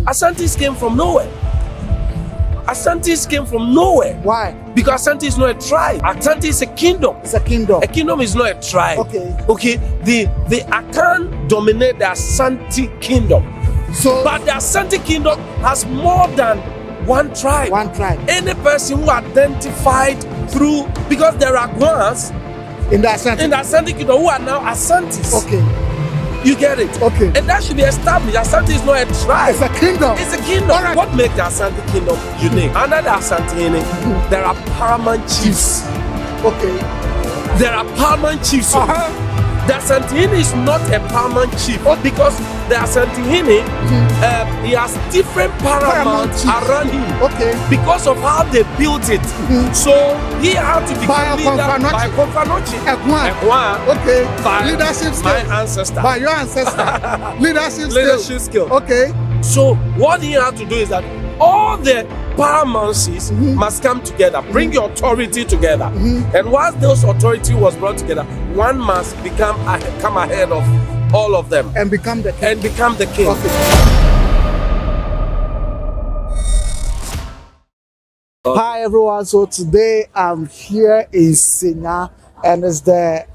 Asantes came from nowhere. Asantes came from nowhere. Why? Because Asante is not a tribe. Asante is a kingdom. It's a kingdom. A kingdom is not a tribe. Okay. Okay. The Akan dominate the Asante kingdom. So, But the Asante kingdom has more than one tribe. one tribe. Any person who identified through, because there are Guans In the Asante. in the Asante kingdom who are now Asantes. Okay. You get it? Okay. And that should be established. Asante is not a tribe. It's a kingdom. It's a kingdom. All right. What makes the Asante kingdom unique? Under the Asante, there are paramount chiefs. Okay. There are paramount chiefs. The Asantehene is not a paramount chief because the Asantehene, he has different paramounts chiefs. around him. Okay. Because of how they built it. So he had to By become leader Confanochi. by Confanochi. A Guan. A Guan. Okay. By Leadership my skills. ancestor. By your ancestor. Leadership Leadership skills. skill. Okay. So what he had to do is that all the paramouncies must come together, bring your authority together. And once those authority was brought together, one must come ahead of all of them And become the king. and become the king. Okay. Hi everyone, so today I'm here in Senya and it's the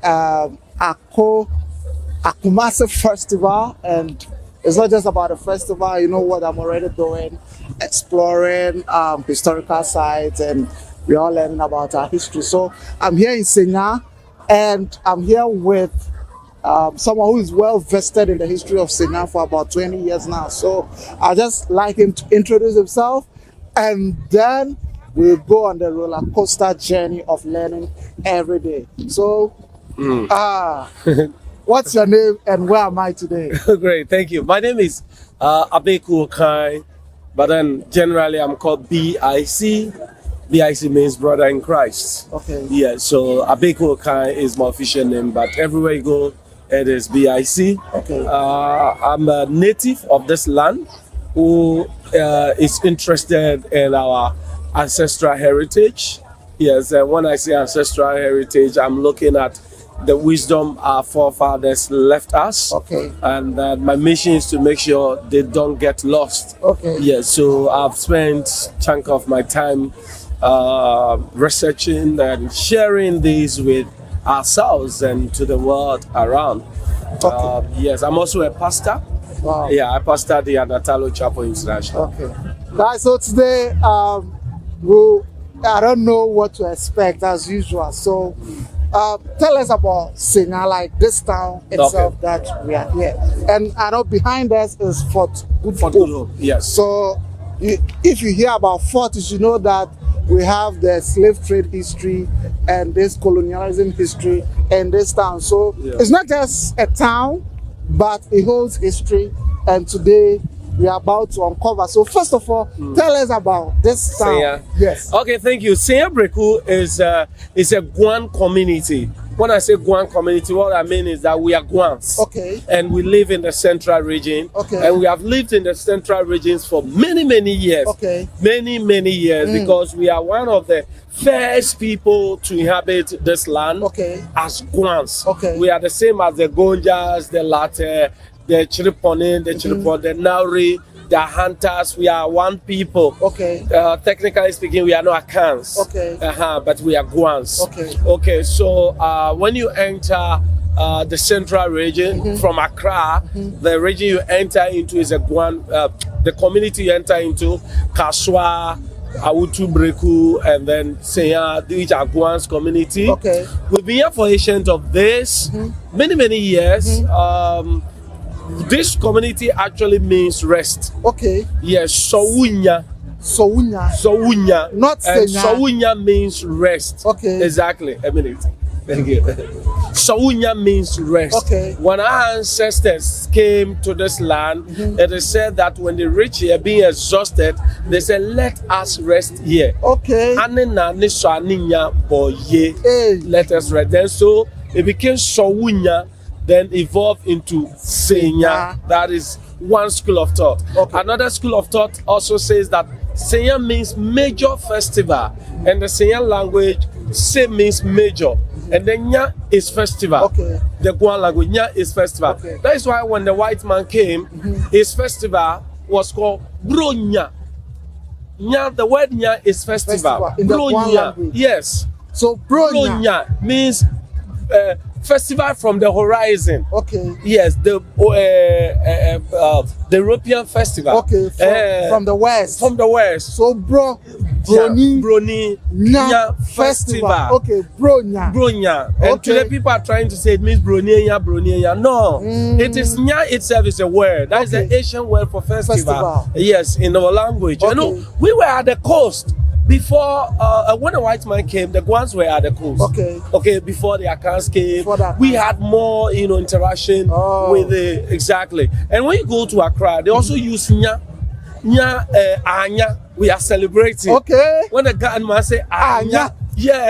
Akumase Festival, and it's not just about a festival. You know what I'm already doing, exploring historical sites, and we're all learning about our history. So I'm here in Senya and I'm here with someone who is well vested in the history of Senya for about 20 years now. So I'd just like him to introduce himself, and then we'll go on the roller coaster journey of learning every day. So, what's your name and where am I today? Great, thank you. My name is Abeku Okai, but then generally I'm called BIC. BIC means brother in Christ. Okay. Yeah, so Abeku Okai is my official name, but everywhere you go, it is BIC. Okay. I'm a native of this land who is interested in our ancestral heritage. Yes, and when I say ancestral heritage, I'm looking at the wisdom our forefathers left us. Okay. And my mission is to make sure they don't get lost. Okay. Yes, so I've spent a chunk of my time researching and sharing these with ourselves and to the world around. Okay. Yes, I'm also a pastor. Wow. Yeah, I pastor the Anatalo Chapel International. Okay. Guys, so today, I don't know what to expect as usual. So, tell us about Senya, like this town itself that we are here. And I know behind us is Fort Good Hope. Yes. So, if you hear about Fort, you should know that we have the slave trade history and this colonialism history in this town. So, it's not just a town, but it holds history. And today, we are about to uncover. So first of all, tell us about this town. Senya. Yes. Okay, thank you. Senya Breku is a Guan community. When I say Guan community, what I mean is that we are Guans. Okay. And we live in the central region. Okay. And we have lived in the central regions for many, many years. Okay. Many, many years, because we are one of the first people to inhabit this land. Okay. As Guans. Okay. We are the same as the Gonjas, the Latte, the Chiriponin, the Chiripon, the Nauri, the Hunters. We are one people. Okay. Technically speaking, we are not Akans. Okay. But we are Guans. Okay. Okay, so when you enter the central region from Accra, the region you enter into is a Guan, the community you enter into, Kaswa, Awutu Breku, and then Senya, which are Guan's community. Okay. We've been here for ancient of this, many, many years. This community actually means rest. Okay. Yes, Sowunya. Sowunya. Sowunya. Not And Senya. Sowunya means rest. Okay. Exactly. A minute. Thank you. Sowunya means rest. Okay. When our ancestors came to this land, it is said that when they reach here, being exhausted, they said, "Let us rest here." Okay. Anena ni so aninya boye. Hey. Let us rest. Then so it became Sowunya, then evolved into Senya. That is one school of thought. Okay. Another school of thought also says that Senya means major festival, and the Senya language Se means major, and then Nya is festival. Okay. The Guan language Nya is festival. Okay. That is why when the white man came, his festival was called Bronya. Nya, the word nya is festival. In the Guan language. Yes. So Bronya means festival from the horizon. Okay. Yes, the European festival. Okay, from the west. From the west. So Broni Nya festival. Okay, Bronya. Bronya. And today people are trying to say it means Broniya. No, it is Nya itself is a word. That is the Asian word for festival. Yes, in our language. You know, we were at the coast. Before, when a white man came, the Guans were at the coast. Okay. Before the Akans came, we had more, interaction with the exactly. And when you go to Accra, they also use nya, anya. We are celebrating. Okay. When the Guan man say anya,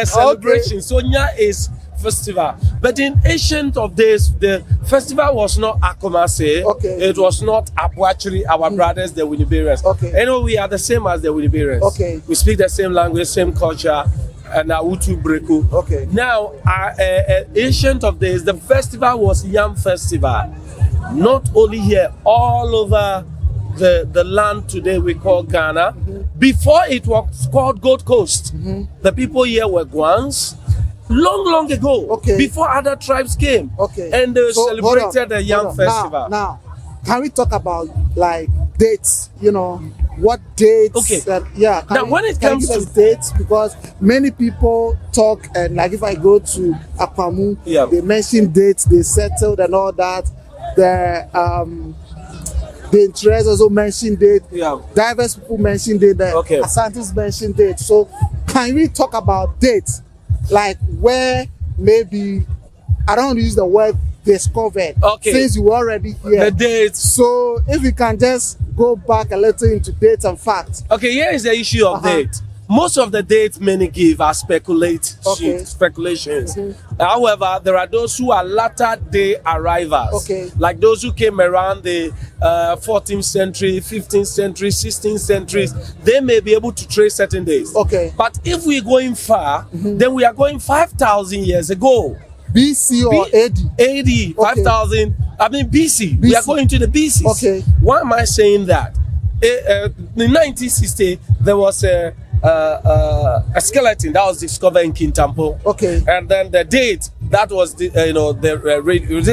celebration. So nya is festival. But in ancient of days, the festival was not Akomase. It was not Apuachiri, our brothers, the Winniberians. We are the same as the Winniberians. We speak the same language, same culture, and Utu Breku. Now, ancient of days, the festival was Yam Festival. Not only here, all over the land today we call Ghana. Before it was called Gold Coast. The people here were Guans. Long ago, before other tribes came, and they celebrated the Yam Festival. Now, can we talk about like dates? What dates? Now, when it comes to dates, because many people talk, and like if I go to Akwamu, they mention dates, they settled and all that. The interest also mention date. Diverse people mention date. Asante's mention date. So, can we talk about dates? Like where maybe I don't use the word discovered since you already here. The dates. So if we can just go back a little into dates and facts. Okay, here is the issue of date. Most of the dates many give are speculations. However, there are those who are latter day arrivals. Like those who came around the 14th century, 15th century, 16th centuries. They may be able to trace certain days. But if we're going far, then we are going 5,000 years ago. BC or AD? AD, 5,000. I mean BC. We are going to the BC. Why am I saying that? In 1960, there was a skeleton that was discovered in Kintampo. And then the date that was the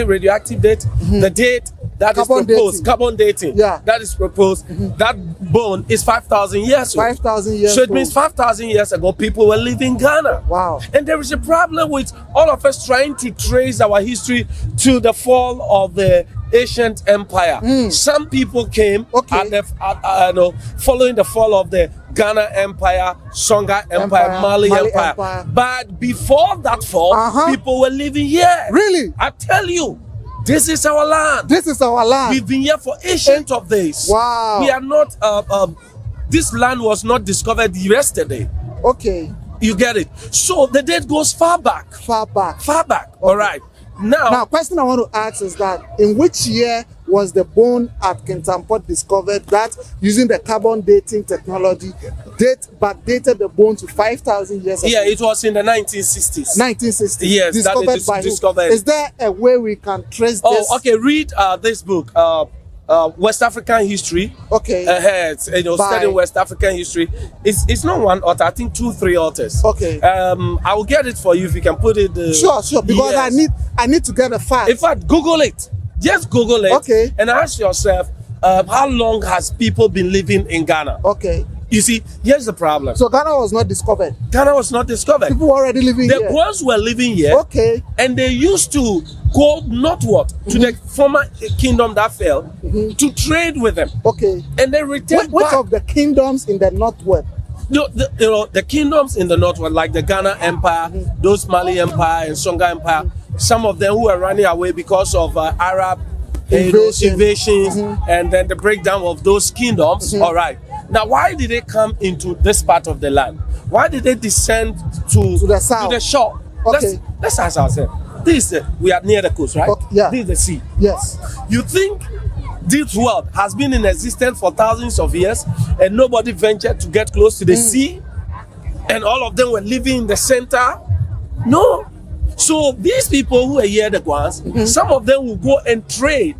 radioactive date. The date that carbon is proposed, carbon dating. That is proposed. That bone is 5,000 years old. 5,000 years. So it means 5,000 years ago, people were living in Ghana. Wow. And there is a problem with all of us trying to trace our history to the fall of the ancient empire. Some people came following the fall of the Ghana Empire, Songa Empire, Mali Empire. But before that fall, people were living here. Really? I tell you, this is our land. This is our land. We've been here for ancient of days. Wow. We are not, this land was not discovered yesterday. You get it? So the date goes far back. Far back. All right. Now, question I want to ask is that in which year was the bone at Kintampo discovered that using the carbon dating technology dated the bone to 5,000 years ago? Yeah, it was in the 1960s. 1960s. Yes, discovered by who? Is there a way we can trace this? Read this book. West African history. Studying West African history. It's not one author. I think 2-3 authors. I will get it for you if you can put it. Sure. Because I need to get a fact. In fact, Google it. Just Google it. And ask yourself, how long has people been living in Ghana? You see, here's the problem. So Ghana was not discovered. Ghana was not discovered. People were already living here. The Guans were living here. And they used to go northward to the former kingdom that fell to trade with them. And they returned Which of the kingdoms in the northward? The kingdoms in the northward, like the Ghana Empire, those Mali Empire and Songa Empire, some of them who were running away because of Arab invasions and then the breakdown of those kingdoms. All right. Now, why did they come into this part of the land? Why did they descend to the south, to the shore? Let's ask ourselves. We are near the coast, right? This is the sea. Yes. You think this world has been in existence for thousands of years and nobody ventured to get close to the sea? And all of them were living in the center? No. So these people who are here, the Guans, some of them will go and trade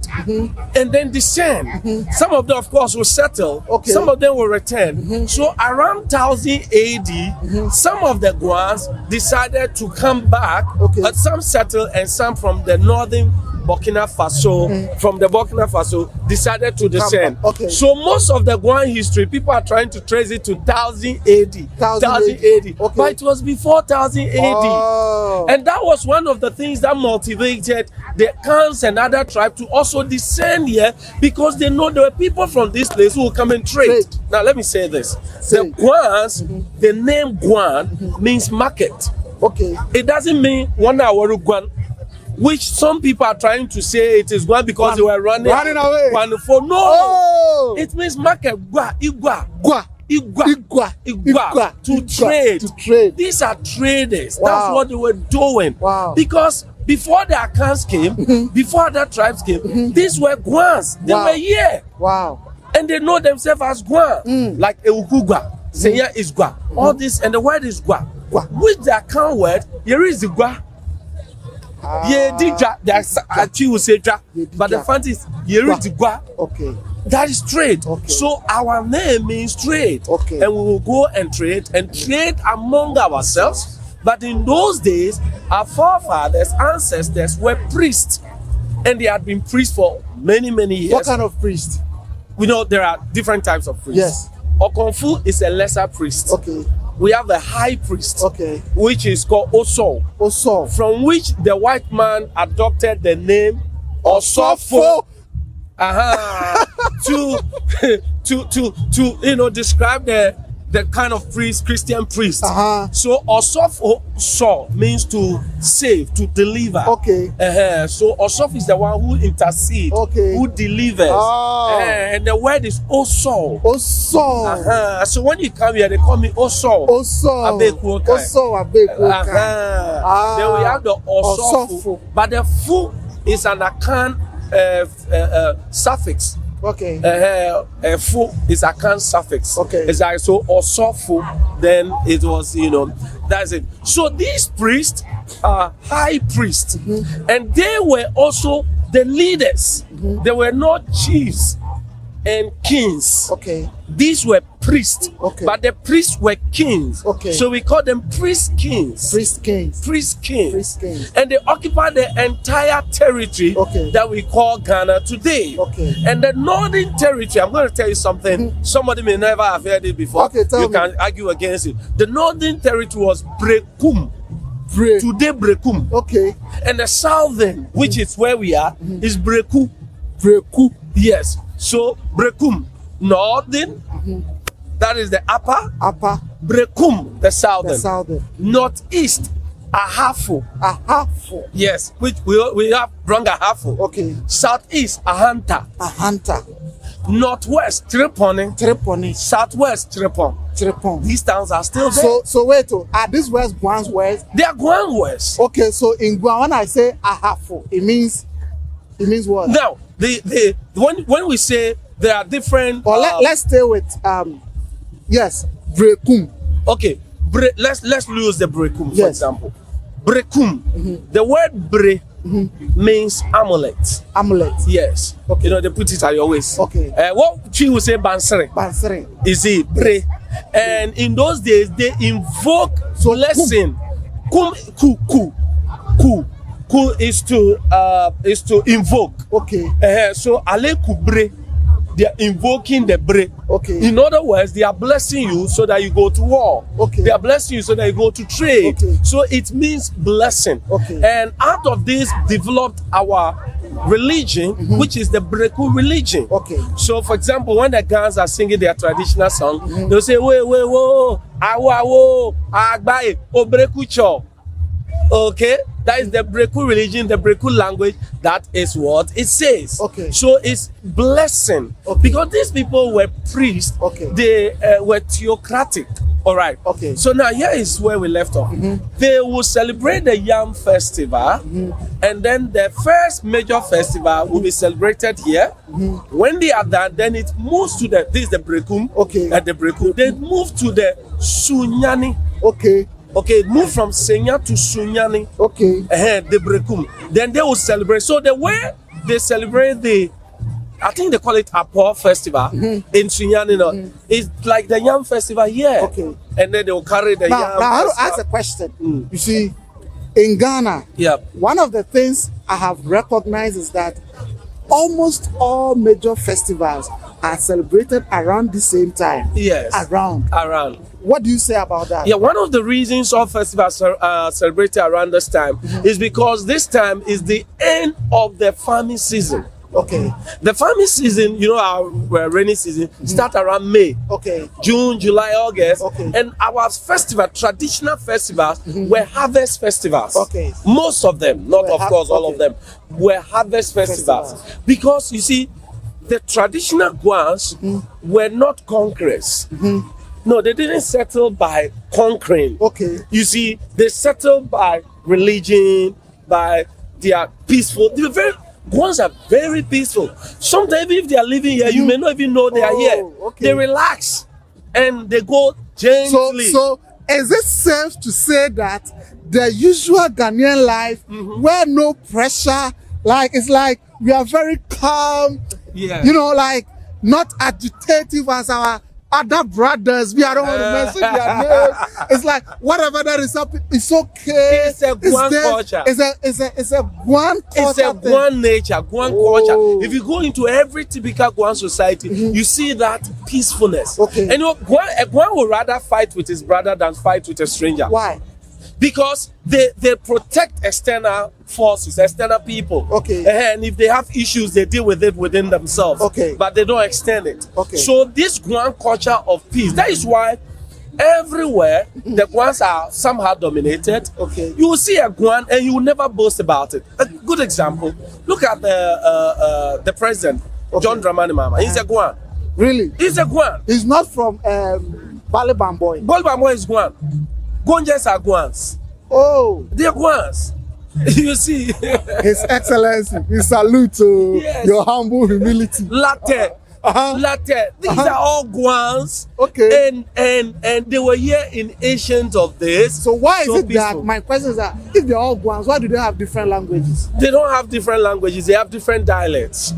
and then descend. Some of them, of course, will settle. Okay. Some of them will return. So around 1000 AD, some of the Guans decided to come back, Okay. but some settled and some from the northern Burkina Faso, from the Burkina Faso, decided to descend. Okay. So most of the Guan history, people are trying to trace it to 1000 AD. 1000 AD. Okay. But it was before 1000 AD. Oh. And that was one of the things that motivated the Khans and other tribes to also descend here, because they know there were people from this place who will come and trade. Now let me say this. Say. The Guans, the name Guan means market. Okay. It doesn't mean 1 hour Guan, which some people are trying to say it is Guan because they were running away. Guan for no. Oh. It means market. Gua, igua. Gua. Igua. To trade. To trade. These are traders. Wow. That's what they were doing. Wow. Because before the Akans came, before other tribes came, these were Guans. They Wow. were here. Wow. And they know themselves as Guan. Like Eukugwa. Senya is Gua. All this, and the word is Gua. Gua. Which the Akan word, here is the Gua. Yeah, dija. There's actually will say ja, but the fact is here is the Gua. Okay. That is trade. Okay. So our name means trade. Okay. And we will go and trade among ourselves. But in those days, our forefathers, ancestors were priests. And they had been priests for many, many years. What kind of priest? We know there are different types of priests. Yes. Okonfu is a lesser priest. Okay. We have the high priest, Okay. which is called Oso, Also. from which the white man adopted the name Osofo. To describe the kind of priest, Christian priest. So Osofo so means to save, to deliver. Okay. So Osof is the one who intercedes, Okay. who delivers. Oh. And the word is Oso. Also. So when you come here, they call me Oso. Also. Abeku. Also. Abeku. Then we have the Osofo. Osofo. But the fu is an Akan suffix. Okay. Fu is a Akan suffix. Okay. It's like so Osofo, then it was, that's it. So these priests are high priests, and they were also the leaders. They were not chiefs and kings. Okay. These were priests, Okay. but the priests were kings. Okay. So we call them priest kings. Priest kings. Priest kings. Priest kings. And they occupy the entire territory Okay. that we call Ghana today. Okay. And the northern territory, I'm going to tell you something. Somebody may never have heard it before. Okay, tell you me. can argue against it. The northern territory was Brekum. Pray. Today, Brekum. Okay. And the southern, which is where we are, is Breku. Breku. Yes. So, Brekum, northern, that is the upper. Upper. Brekum, the southern. The southern. Northeast, Ahafo. Ahafo. Yes, which we have Brong Ahafo. Okay. Southeast, Ahanta. A hunter. Northwest, Triponi. Triponi. Southwest, Tripon. Tripon. These towns are still there. So wait. Are these words Guan's words? They are Guan West. Okay. So in Guan, when I say Ahafo, it means what? Now, when we say there are different. Or let's stay with yes, Brekum. Okay, let's lose the Brekum, for Yes. example. Brekum, the word bre means amulet. Amulet. Yes. Okay. They put it at your waist. Okay. What she will say bansere Bansere. is it bre. And in those days they invoke blessing. Kum ku is to invoke. Okay. So ale kubre, they are invoking the bre. Okay. In other words, they are blessing you so that you go to war. Okay. They are blessing you so that you go to trade. Okay. So it means blessing. Okay. And out of this developed our religion, which is the Breku religion. Okay. So for example, when the Guans are singing their traditional song, they'll say, wo, awa, agbaye, obreku cho. Okay, that is the Breku religion, the Breku language. That is what it says. Okay. So it's blessing. Okay. Because these people were priests. Okay. They were theocratic. All right. Okay. So now here is where we left off. They will celebrate the Yam Festival, and then the first major festival will be celebrated here. When they are done, then it moves to this is the Brekum. Okay. At the Brekum, they move to the Sunyani. Okay. Okay, move from Senya to Sunyani. Okay. The Brekum. Then they will celebrate. So the way they celebrate I think they call it Apo Festival in Sunyani. It's like the Yam Festival here. Okay. And then they will carry the Now, Yam. now I want to Festival. ask a question. You see, in Ghana, one of the things I have recognized is that almost all major festivals are celebrated around the same time. Yes. Around. What do you say about that? Yeah, one of the reasons all festivals are celebrated around this time is because this time is the end of the farming season. Okay. The farming season, you know, our rainy season, start around May. Okay. June, July, August. Okay. And our festival, traditional festivals, were harvest festivals. Okay. Most of them, not of course all of them, were harvest festivals. Because you see, the traditional Guans were not conquerors. No, they didn't settle by conquering. Okay. You see, they settled by religion, by their peaceful. Guans are very peaceful. Sometimes if they are living here, you may not even know they are here. Okay. They relax and they go gently. So is it safe to say that the usual Ghanaian life, where no pressure, like it's like we are very calm, you know, like not agitative as our other brothers, I don't want to mention their names. It's like whatever that is up, it's okay. It's a Guan culture. It's a Guan culture. It's a Guan nature, Guan culture. If you go into every typical Guan society, you see that peacefulness. Okay. And you know, a Guan would rather fight with his brother than fight with a stranger. Why? Because they protect external forces, external people. Okay. And if they have issues, they deal with it within themselves. Okay. But they don't extend it. Okay. So this Guan culture of peace, that is why everywhere the Guans are somehow dominated. Okay. You will see a Guan and you will never boast about it. A good example, look at the president, John Dramani Mahama. He's a Guan. Really? He's a Guan. He's not from Balibamboy. Balibamboy is Guan. Gonjas are Guans. Oh. They're Guans. You see. His Excellency, we salute to your humble humility. Latte. Latte. These are all Guans. Okay. And they were here in ancient of days. So why is it peaceful. that, my question is that, if they're all Guans, why do they have different languages? They don't have different languages, they have different dialects.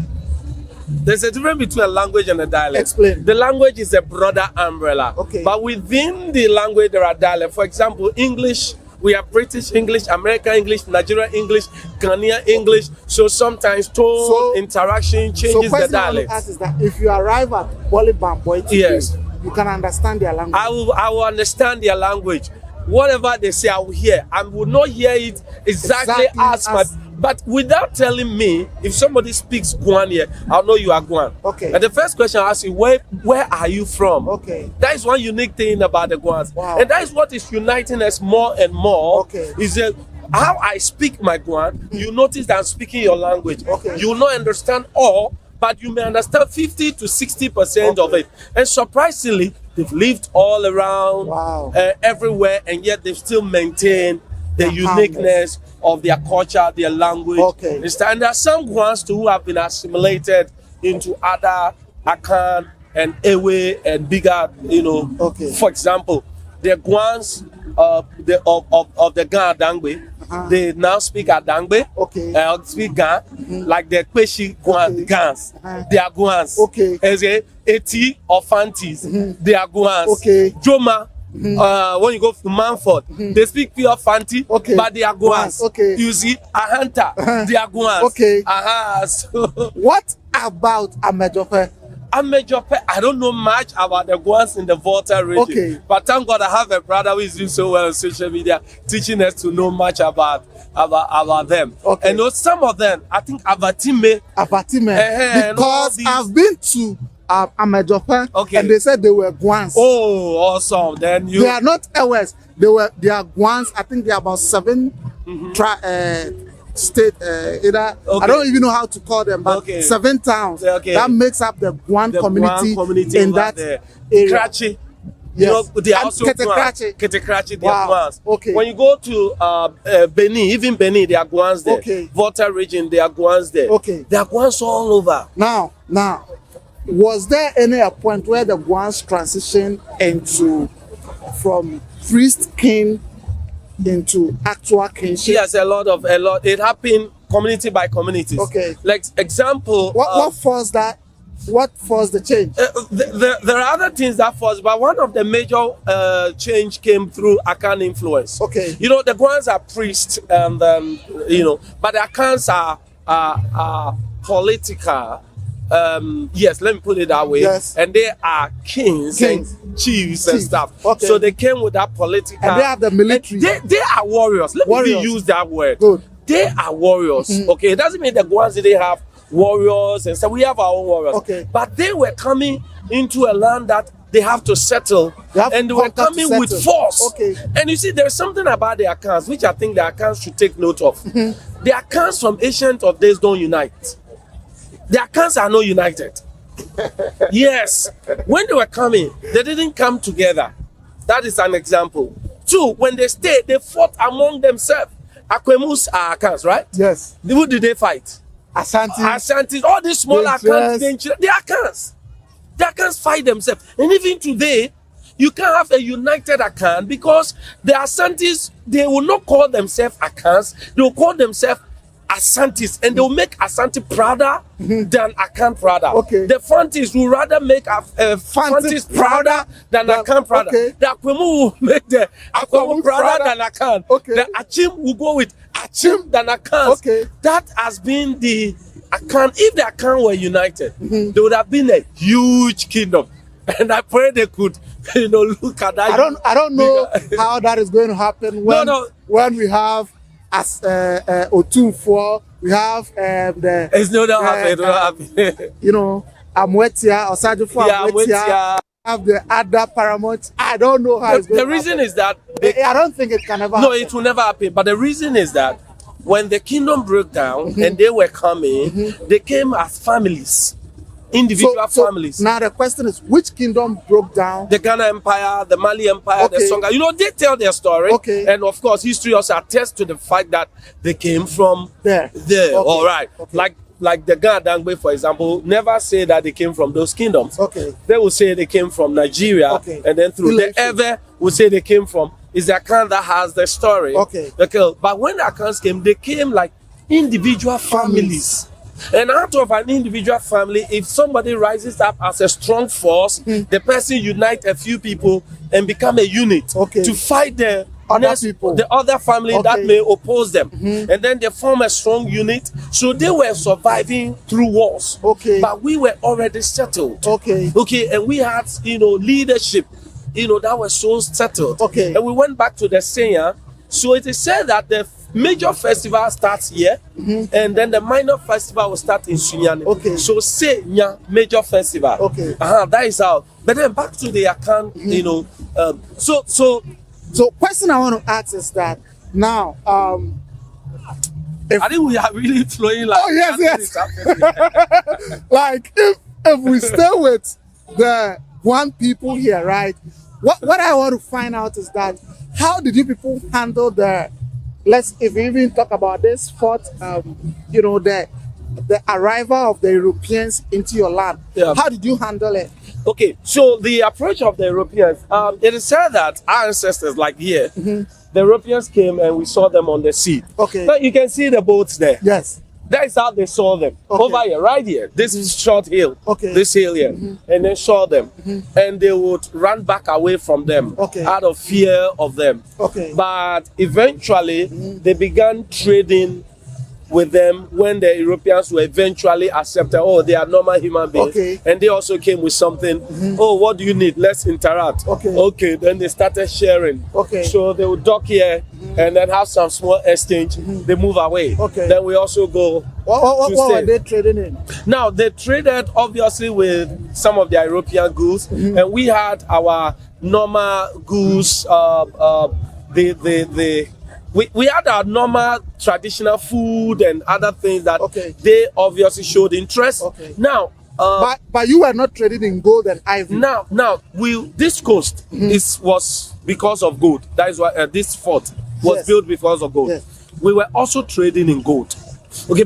There's a difference between a language and a dialect. Explain. The language is a broader umbrella. Okay. But within the language, there are dialects. For example, English, we have British English, American English, Nigerian English, Ghanaian English. So sometimes tone, interaction changes the dialect. Is that if you arrive at Balibamboy today, you can understand their language. I will understand their language. Whatever they say, I will hear. I will not hear it exactly as my. But without telling me, if somebody speaks Guan here, I'll know you are Guan. Okay. And the first question I ask you, where are you from? Okay. That is one unique thing about the Guans. Wow. And that is what is uniting us more and more. Okay. Is that how I speak my Guan, you notice that I'm speaking your language. Okay. You will not understand all, but you may understand 50 to 60% of it. And surprisingly, they've lived all around, everywhere, and yet they've still maintained the uniqueness of their culture, their language. Okay. And there are some Guans too who have been assimilated into other Akan and Ewe and bigger, you know. Okay. For example, the Guans of the Ghana Dangbe, they now speak Adangbe. Okay. Speak Gan, like the Kweshi Guan, the Gans. They are Guans. Okay. As a Eti or Fantis, they are Guans. Okay. Joma. When you go to Manford, they speak pure Fanti, but they are Guans. Okay. You see, Ahanta, they are Guans. Okay. So what about Amejope? Amejope, I don't know much about the Guans in the Volta region. Okay. But thank God I have a brother who is doing so well on social media, teaching us to know much about them. Okay. And some of them, I think Abatime. Because I've been to Amejope, and they said they were Guans. Oh, awesome! Then they are not Ewes. They are Guans. I think they are about 7 state. I don't even know how to call them, but 7 towns that makes up the Guan community in that area. Krachi. Yes. You know, they are also Ketekrachi. They are Guans. Okay. When you go to Benin, even Benin, they are Guans there. Okay. Volta region, they are Guans there. Okay. They are Guans all over. Now, was there any point where the Guans transitioned from priest king into actual kingship? Yes, a lot. It happened community by communities. Okay. Like example. What forced that? What forced the change? There are other things that forced, but one of the major change came through Akan influence. Okay. You know, the Guans are priests, and but the Akans are political. Yes, let me put it that way. Yes. And they are kings. And chiefs and stuff. Okay. So they came with that political. And they have the military. They are warriors. Let me use that word. Good. They are warriors. Okay, it doesn't mean the Guans didn't have warriors and so we have our own warriors. Okay. But they were coming into a land that they have to settle, and they were coming with force. Okay. And you see, there's something about the accounts which I think the accounts should take note of. The accounts from ancient of days don't unite. The accounts are not united. Yes, when they were coming, they didn't come together. That is an example. Two, when they stayed, they fought among themselves. Akwemus are accounts, right? Yes. Who did they fight? Asante, all these small accounts, they accounts fight themselves. And even today, you can't have a united account because the Asantes, they will not call themselves accounts, they will call themselves Asantes, and they will make Asante prouder than Akan prouder. Okay. The Fantis will rather make Fantis prouder than Akan prouder. Okay. The Akwemu will make the Akwemu prouder than Akan. Okay. The Achim will go with Achim than Akan. Okay. That has been the Akan. If the Akan were united, there would have been a huge kingdom. And I pray they could, look at that. I don't know how that is going to happen when we have as Otunfo, we have the it's not happening. Amwetia or Sajufo Amwetia. Have the other paramount. I don't know how it's going the to reason happen. is that I don't think it can ever happen. No, it will never happen. But the reason is that when the kingdom broke down and they were coming, they came as families. Individual families. Now the question is, which kingdom broke down? The Ghana Empire, the Mali Empire, the Songa. They tell their story. Okay. And of course, history also attests to the fact that they came from there. Okay. All right. Okay. Like the Ghana Dangbe, for example, never say that they came from those kingdoms. Okay. They will say they came from Nigeria. Okay. And then through the ever will say they came from is the account that has the story. Okay. But when the accounts came, they came like individual families. And out of an individual family, if somebody rises up as a strong force, the person unites a few people and become a unit to fight the other family that may oppose them. And then they form a strong unit. So they were surviving through wars. But we were already settled. And we had, leadership, that was so settled. And we went back to the saying. So it is said that the major festival starts here, and then the minor festival will start in Sunyani. So say major festival. That is how. But then back to the account, So question I want to ask is that now, I think we are really flowing like. Oh yes. Like if we stay with the one people here, right? What I want to find out is that how did you people handle if we even talk about this the arrival of the Europeans into your land. How did you handle it? Okay, so the approach of the Europeans, it is said that our ancestors, like here, the Europeans came and we saw them on the sea. Now you can see the boats there. Yes. That is how they saw them. Over here, right here. This short hill. This hill here. And they saw them. And they would run back away from them out of fear of them. But eventually, they began trading with them when the Europeans were eventually accepted. Oh, they are normal human beings. And they also came with something. Oh, what do you need? Let's interact. Then they started sharing. So they would dock here and then have some small exchange. They move away. Then we also go. What were they trading in? Now, they traded obviously with some of the European goods. And we had our normal goods. We had our normal traditional food and other things that they obviously showed interest. Now, but you were not trading in gold and ivory. Now this coast was because of gold. That is why this fort was built because of gold. We were also trading in gold.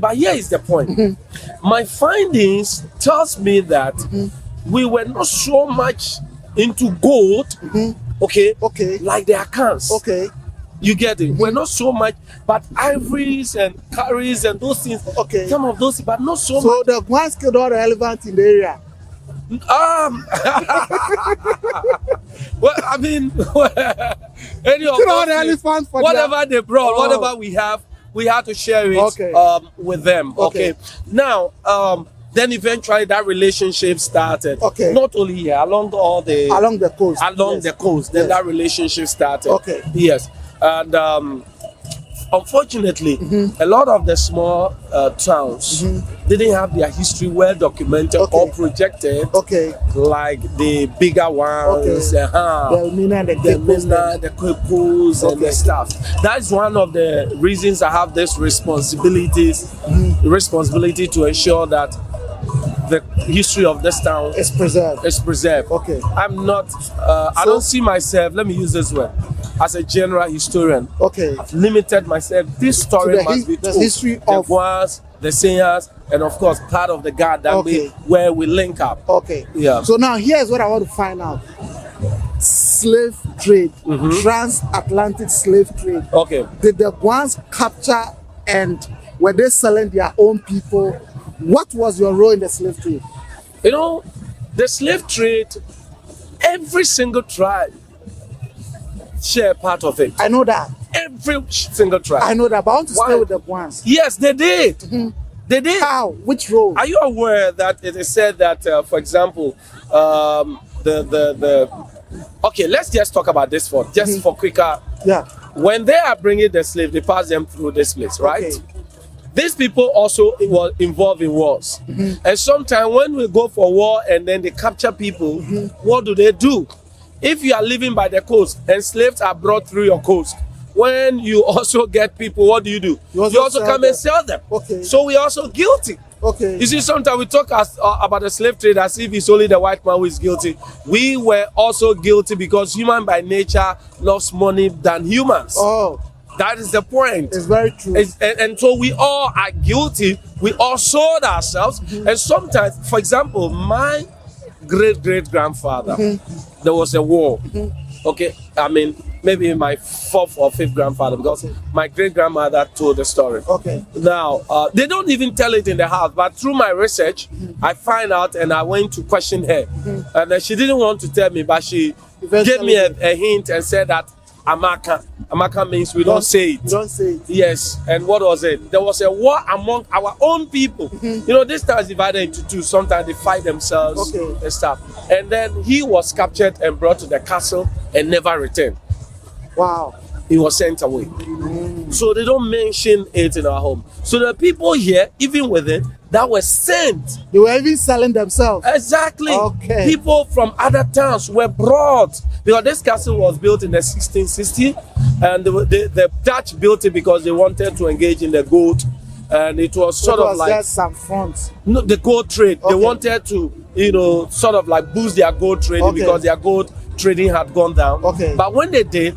But here is the point. My findings tells me that we were not so much into gold. Like the accounts. You get it? We're not so much, but ivories and curries and those things. Okay. Some of those, but not so much. So the Guans killed all the elephants in the area. Well, I mean, any of Kill all the those things, elephants for whatever they brought, Oh. whatever we have to share it Okay. with them. Okay. Now, then eventually that relationship started. Okay. Not only here, along the coast. Yes. The coast. Then Yes. that relationship started. Okay. Yes. And unfortunately, a lot of the small towns didn't have their history well documented or projected. Okay. Like the bigger ones, The Mina and the Mina, the Kwepus, and the stuff. That's one of the reasons I have this responsibility to ensure that the history of this town It's preserved. Okay. I'm not, I don't see myself, let me use this word, as a general historian. Okay. I've limited myself. This story the must be the told. history the of- Guans, the Sayers, and of course part of the Gardambe where we link up. Okay. Yeah. So now here's what I want to find out. Slave trade, transatlantic slave trade. Okay. Did the Guans capture and were they selling their own people? What was your role in the slave trade? You know, the slave trade, every single tribe share part of it. I know that. Every single tribe. I know that, but I want to Why? stay with the Guans. Yes, they did. They did. How? Which role? Are you aware that it is said that, for example, okay, let's just talk about this for quicker. Yeah. When they are bringing the slave, they pass them through this place, right? Okay. These people also were involved in wars. And sometimes when we go for war and then they capture people, what do? If you are living by the coast and slaves are brought through your coast, when you also get people, what do? You also come and sell them. Okay. So we are also guilty. Okay. You see, sometimes we talk about the slave trade as if it's only the white man who is guilty. We were also guilty because human by nature loves money than humans. Oh, That is the point. it's very true. And so we all are guilty. We all sold ourselves. And sometimes, for example, my great-great-grandfather, there was a war. Okay, I mean, maybe my fourth or fifth grandfather, because my great-grandmother told the story. Okay. Now, they don't even tell it in the house, but through my research, I find out and I went to question her. And then she didn't want to tell me, but she gave me a hint and said that Amaka. Amaka means we don't say it. You don't say it. Yes, and what was it? There was a war among our own people. You know, this town is divided into two. Sometimes they fight themselves and stuff. And then he was captured and brought to the castle and never returned. Wow. He was sent away. So they don't mention it in our home. So the people here, even with it, that were sent. They were even selling themselves. Exactly. Okay. People from other towns were brought. Because this castle was built in the 1660, and the Dutch built it because they wanted to engage in the gold, and it was sort of like just some fronts. no, the gold trade. They Okay. wanted to, sort of like boost their gold trading Okay. because their gold trading had gone down. Okay. But when they did,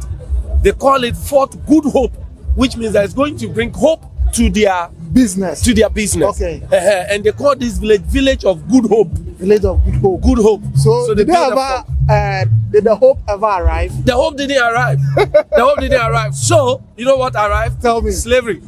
they call it Fort Good Hope, which means that it's going to bring hope to their Business. Okay. And they call this village of Good Hope. Village of Good Hope. Good Hope. So, they did they built a ever, fort. did the hope ever arrive? The hope didn't arrive. The hope didn't arrive. So, you know what arrived? Tell me. Slavery.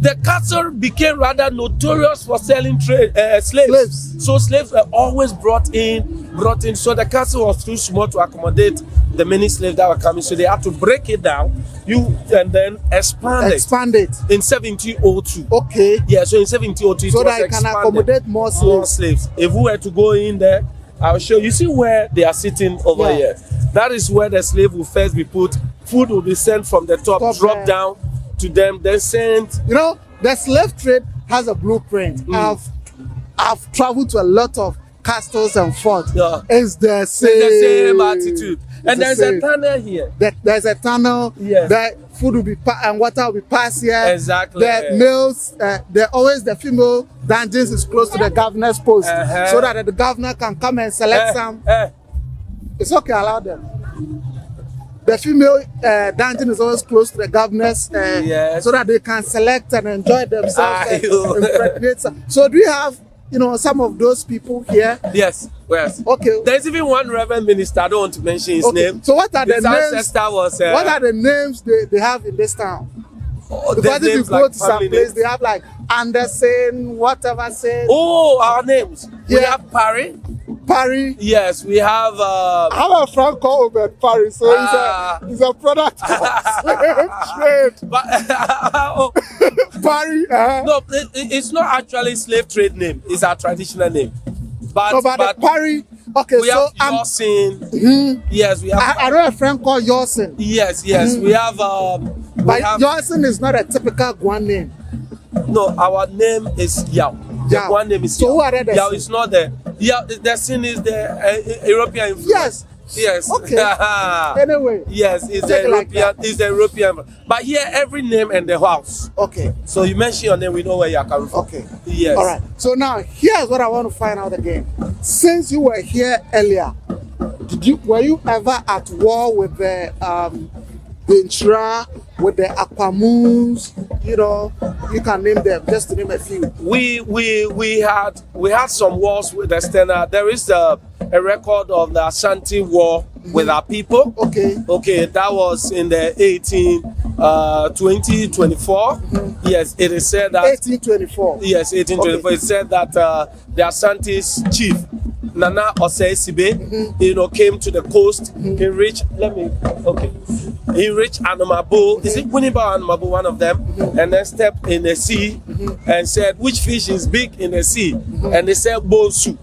The castle became rather notorious for selling slaves. So slaves were always brought in. So the castle was too small to accommodate the many slaves that were coming. So they had to break it down, and then expand it in 1702. Okay. Yeah, so in 1702 So it was that it can expanded. accommodate more slaves. If we were to go in there, I'll show you. See where they are sitting over Yeah. here. That is where the slave will first be put. Food will be sent from the top, drop there. down to them, then sent. You know, the slave trade has a blueprint. I've traveled to a lot of castles and forts. Yeah. It's the same. It's the same attitude. And the there's same. a tunnel here. There's a tunnel. Yes. The food will be and water will be passed here. Exactly. The males, the female dungeons is close to the governor's post, so that the governor can come and select some. It's okay, allow them. The female dungeon is always close to the governor's, so that they can select and enjoy themselves and impregnate some. So do you have you know, some of those people here? Yes. Okay. There's even one reverend minister. I don't want to mention his name. So what are the His names? ancestor was. What are the names they have in this town? Oh, Because if you names go like to some family place, names. they have like Anderson, whatever say. Oh, our names. We Yeah. have Parry. Parry. Yes, we have. I have a friend called Obed Parry, so he's a product of slave trade. But oh, Parry. no, it's not actually slave trade name. It's our traditional name. But, So, but the Parry. Okay, we so have Yosin. Yes, we have. I know a friend called Yosin. Yes. We have. But Yosin is not a typical Guan name. No, our name is Yao. The Yao. one name is So Yao. who are the Yao Sin? is not the. Yao, the Sin is the European influence. Yes. Yes. Okay. Anyway. Yes, it's the Take it like European. that. It's the European. But here, every name and the house. Okay. So you mention your name, we know where you are coming from. Okay. Yes. All right. So now here's what I want to find out again. Since you were here earlier, were you ever at war with the Intra, with the Aquamoons? You know, you can name them, just to name a few. We had some wars with the Stena. There is a record of the Asante war with our people. Okay. That was in the 2024. Yes, it is said that 1824. Yes, 1824. Okay. It said that the Asante's chief Nana Osei Sibe, came to the coast. He reached. He reached Anamabo. Is it Winneba Anamabo? One of them, and then stepped in the sea and said, "Which fish is big in the sea?" And they said, "Bonsu."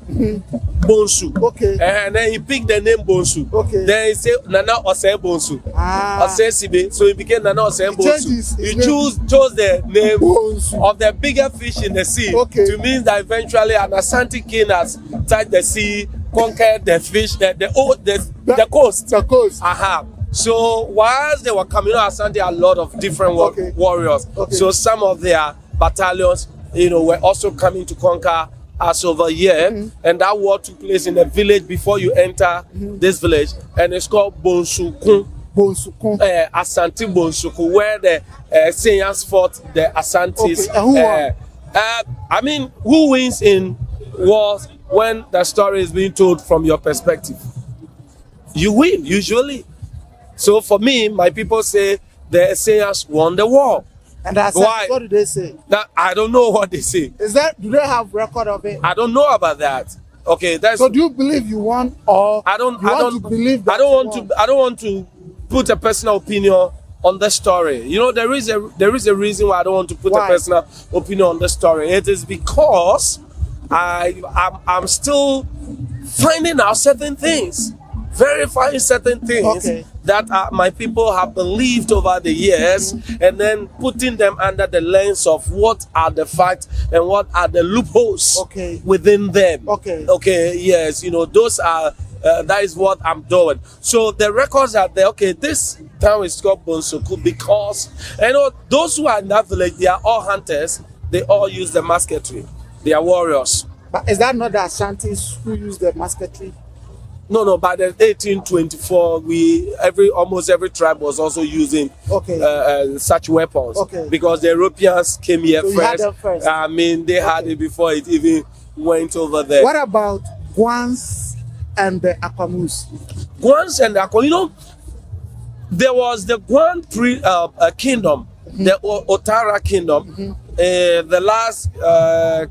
Bonsu. Okay. And then he picked the name Bonsu. Okay. Then he said Nana Osei Bonsu. Osei Sibe. So he became Nana Osei Bonsu. He chose the name Bonsu of the bigger fish in the sea. Okay. To mean that eventually an Asante king has touched the sea, conquered the fish, the coast. The coast. So whilst they were coming, Asante had a lot of different warriors. Okay. So some of their battalions, were also coming to conquer us over here. And that war took place in a village before you enter this village, and it's called Bonsukun. Asante Bonsuku, where the Senyans fought the Asantes. Okay. Who won? Who wins in wars when the story is being told from your perspective? You win, usually. So for me, my people say the Senyans won the war. And that's why? What do they say? Now, I don't know what they say. Do they have record of it? I don't know about that. Okay, so do you believe you won, or I don't believe that I don't want to put a personal opinion on the story. There is a reason why I don't want to put a personal opinion on the story. It is because I'm still finding out certain things, verifying certain things that my people have believed over the years, and then putting them under the lens of what are the facts and what are the loopholes within them. Yes, those are that is what I'm doing. So the records are there. This town is called Bonsuku because those who are in that village, they are all hunters. They all use the musketry. They are warriors. But is that not the Asantes who use the musketry? No. By the 1824, almost every tribe was also using such weapons. Because the Europeans came here first. They had it before it even went over there. What about Guans and the Aquamus? Guans and the Aquamus. There was the Guan kingdom, the Otara kingdom. The last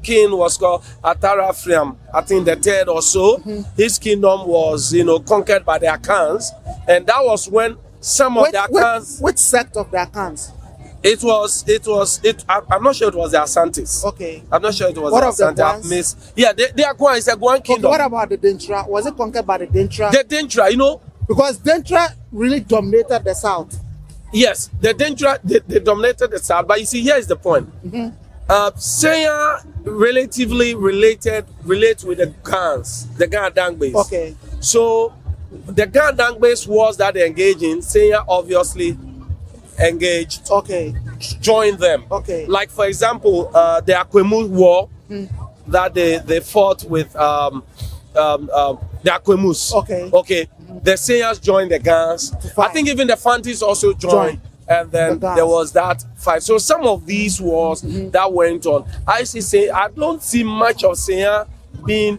king was called Atara Friam, I think the third or so. His kingdom was, conquered by the Akans, and that was when some of the Akans. Which sect of the Akans? I'm not sure it was the Asantes. I'm not sure it was the Asantes. The Guan is a Guan kingdom. What about the Dentra? Was it conquered by the Dentra? The Dentra, because Dentra really dominated the south. Yes, the Dentra, they dominated the south, but you see, here is the point. Senya relatively relates with the Guans, the Gan Dangbes. So the Gan Dangbes wars that they engage in, Senya obviously engaged, joined them. Like for example, the Akwemu war that they fought with the Akwemus. The Senyas joined the Gans. I think even the Fantis also joined and then there was that fight. So some of these wars that went on, I don't see much of Senya being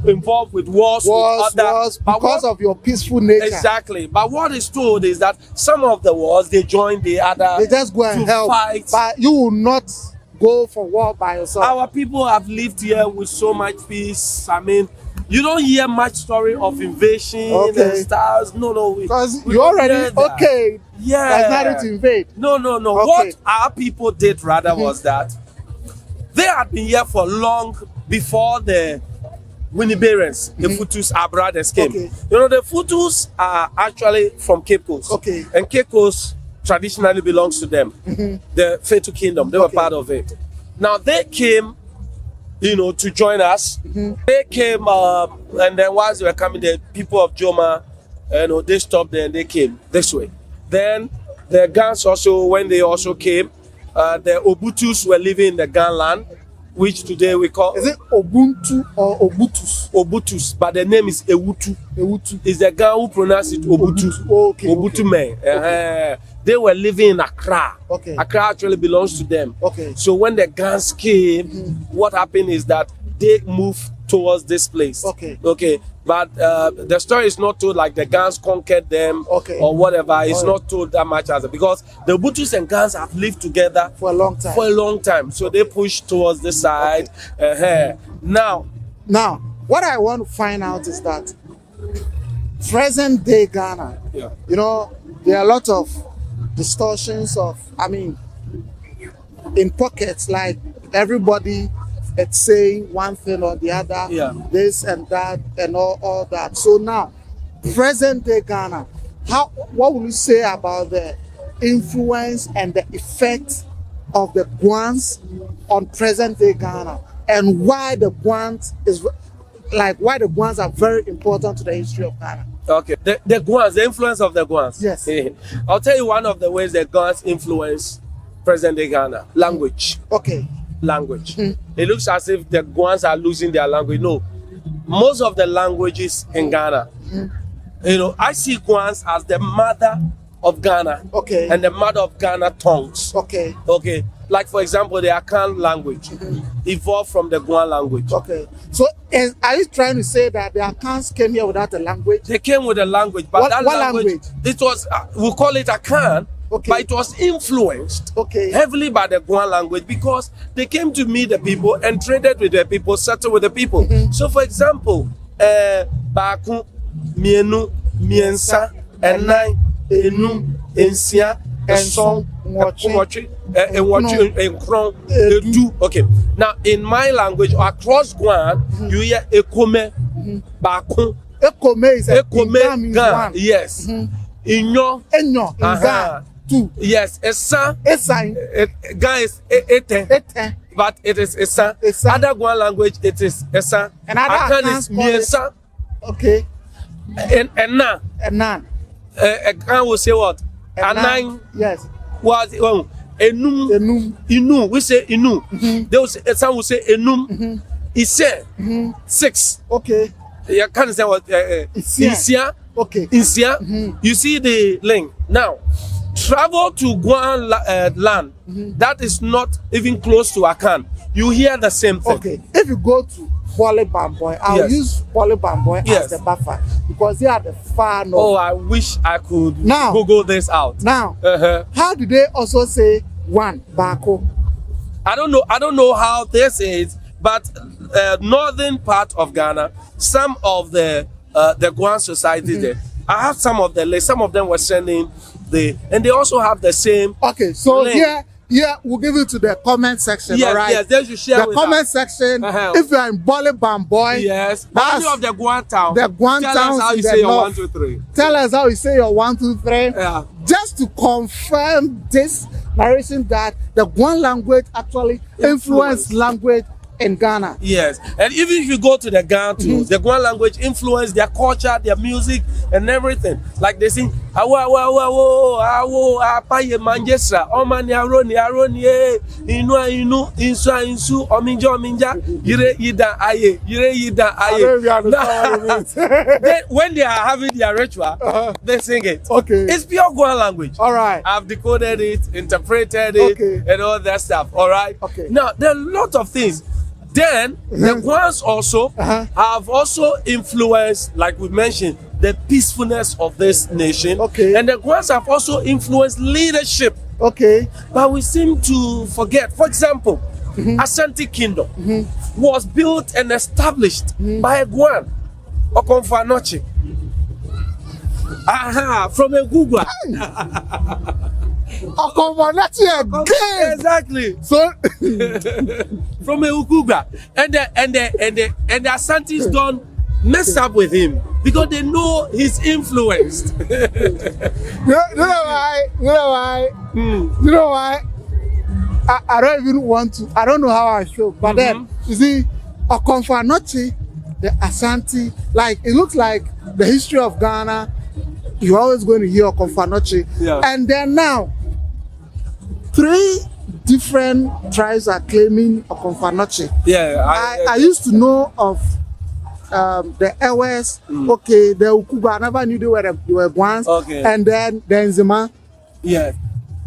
involved with wars with others because of your peaceful nature. Exactly. But what is told is that some of the wars they join the other. They just go and help. Fight. But you will not go for war by yourself. Our people have lived here with so much peace. I mean, you don't hear much story of invasion and stars. No. Because you already Yeah. There's nothing to invade. No. What our people did rather was that they had been here for long before the Winnibarens, the Futus, our brothers came. You know, the Futus are actually from Cape Coast. And Cape Coast traditionally belongs to them. The Fetu Kingdom, they were part of it. Now they came, you know, to join us. They came, and then whilst they were coming, the people of Joma, you know, they stopped there and they came this way. Then the Guans also, when they also came, the Obutus were living in the Gan land, which today we call. Is it Ubuntu or Obutus? Obutus, but the name is Ewutu. Ewutu is the guy who pronounced it Obutu. Obutu men. They were living in Accra. Accra actually belongs to them. So when the Guns came, what happened is that they moved towards this place. But the story is not told like the Guns conquered them or whatever. It's not told that much as because the Butus and Guns have lived together for a long time. So they pushed towards this side. Now, what I want to find out is that present day Ghana, you know, there are a lot of distortions of, I mean, in pockets, like everybody it's saying one thing or the other, this and that and all that. So now, present day Ghana, what will you say about the influence and the effect of the Guans on present day Ghana, and why the Guans are very important to the history of Ghana? The Guans, the influence of the Guans. Yes. I'll tell you one of the ways the Guans influence present day Ghana: language. Language. It looks as if the Guans are losing their language. No, most of the languages in Ghana, you know, I see Guans as the mother of Ghana, and the mother of Ghana tongues. Like for example, the Akan language evolved from the Guan language. So are you trying to say that the Akans came here without a language? They came with a language, but what language? It was we call it Akan. But it was influenced heavily by the Guan language because they came to meet the people and traded with the people, settled with the people. So, for example, Baku, Mienu, Miensa, Enai, Enu, Ensia, Enson, Enwachi, Enkron, Edu. Now, in my language, across Guan, you hear Ekome, Baku. Ekome is a Gan. Yes. Inyo. Gan. Yes, Esa. Guys, Ete. But it is Esa. Other Guan language, it is Esa. And other is Miesa. And Nan. A Gan will say what? Anang. Yes. Was Enum. Inu. We say Inu. They will say, some will say Enum. Ise. 6. You can't say what? Isia. Isia. You see the link. Now, travel to Guan land, that is not even close to Akan. You hear the same thing. If you go to Bole Bamboy, I'll use Bole Bamboy as the buffer because they are the far north. Oh, I wish I could Google this out. Now, how do they also say one Bako? I don't know how they say it, but northern part of Ghana, some of the Guan society there, I have some of them were sending and they also have the same. So link. Here we'll give it to the comment section. All right. Yes, they should share the comment section. If you're in Bole Bamboy, that's of the Guan town. The Guan town. Tell us how you say your 1, 2, 3. Tell us how you say your 1, 2, 3. Yeah. Just to confirm this narration that the Guan language actually influenced language in Ghana. Yes, and even if you go to the Ghana too, the Guan language influenced their culture, their music, and everything. Like they sing, awo awo awo awo awo apaye manjesra, omani aroni aroni inu insu ominja yire yida aye. When they are having their ritual, they sing it. Okay, it's pure Guan language. All right, I've decoded it, interpreted it, and all that stuff. All right. Okay. Now there are a lot of things. Then the Guans also have also influenced, like we mentioned, the peacefulness of this nation. Okay. And the Guans have also influenced leadership. Okay. But we seem to forget. For example, Asante Kingdom was built and established by a Guan, Okonfa-Anochie. From a Gugwa. Again. Exactly. So from a Ukuga, and the Asantes don't mess up with him because they know he's influenced. You know why? I don't even want to. I don't know how I feel, but then you see, Okonfa-Anochie, the Asante, like it looks like the history of Ghana. You're always going to hear Okonfa-Anochie, and then now 3 different tribes are claiming Okonfa-Anochie. Yeah, I used to know of the Ewes, okay, the Ukuba. I never knew they were Guans. Okay. And then the Nzima. Yeah.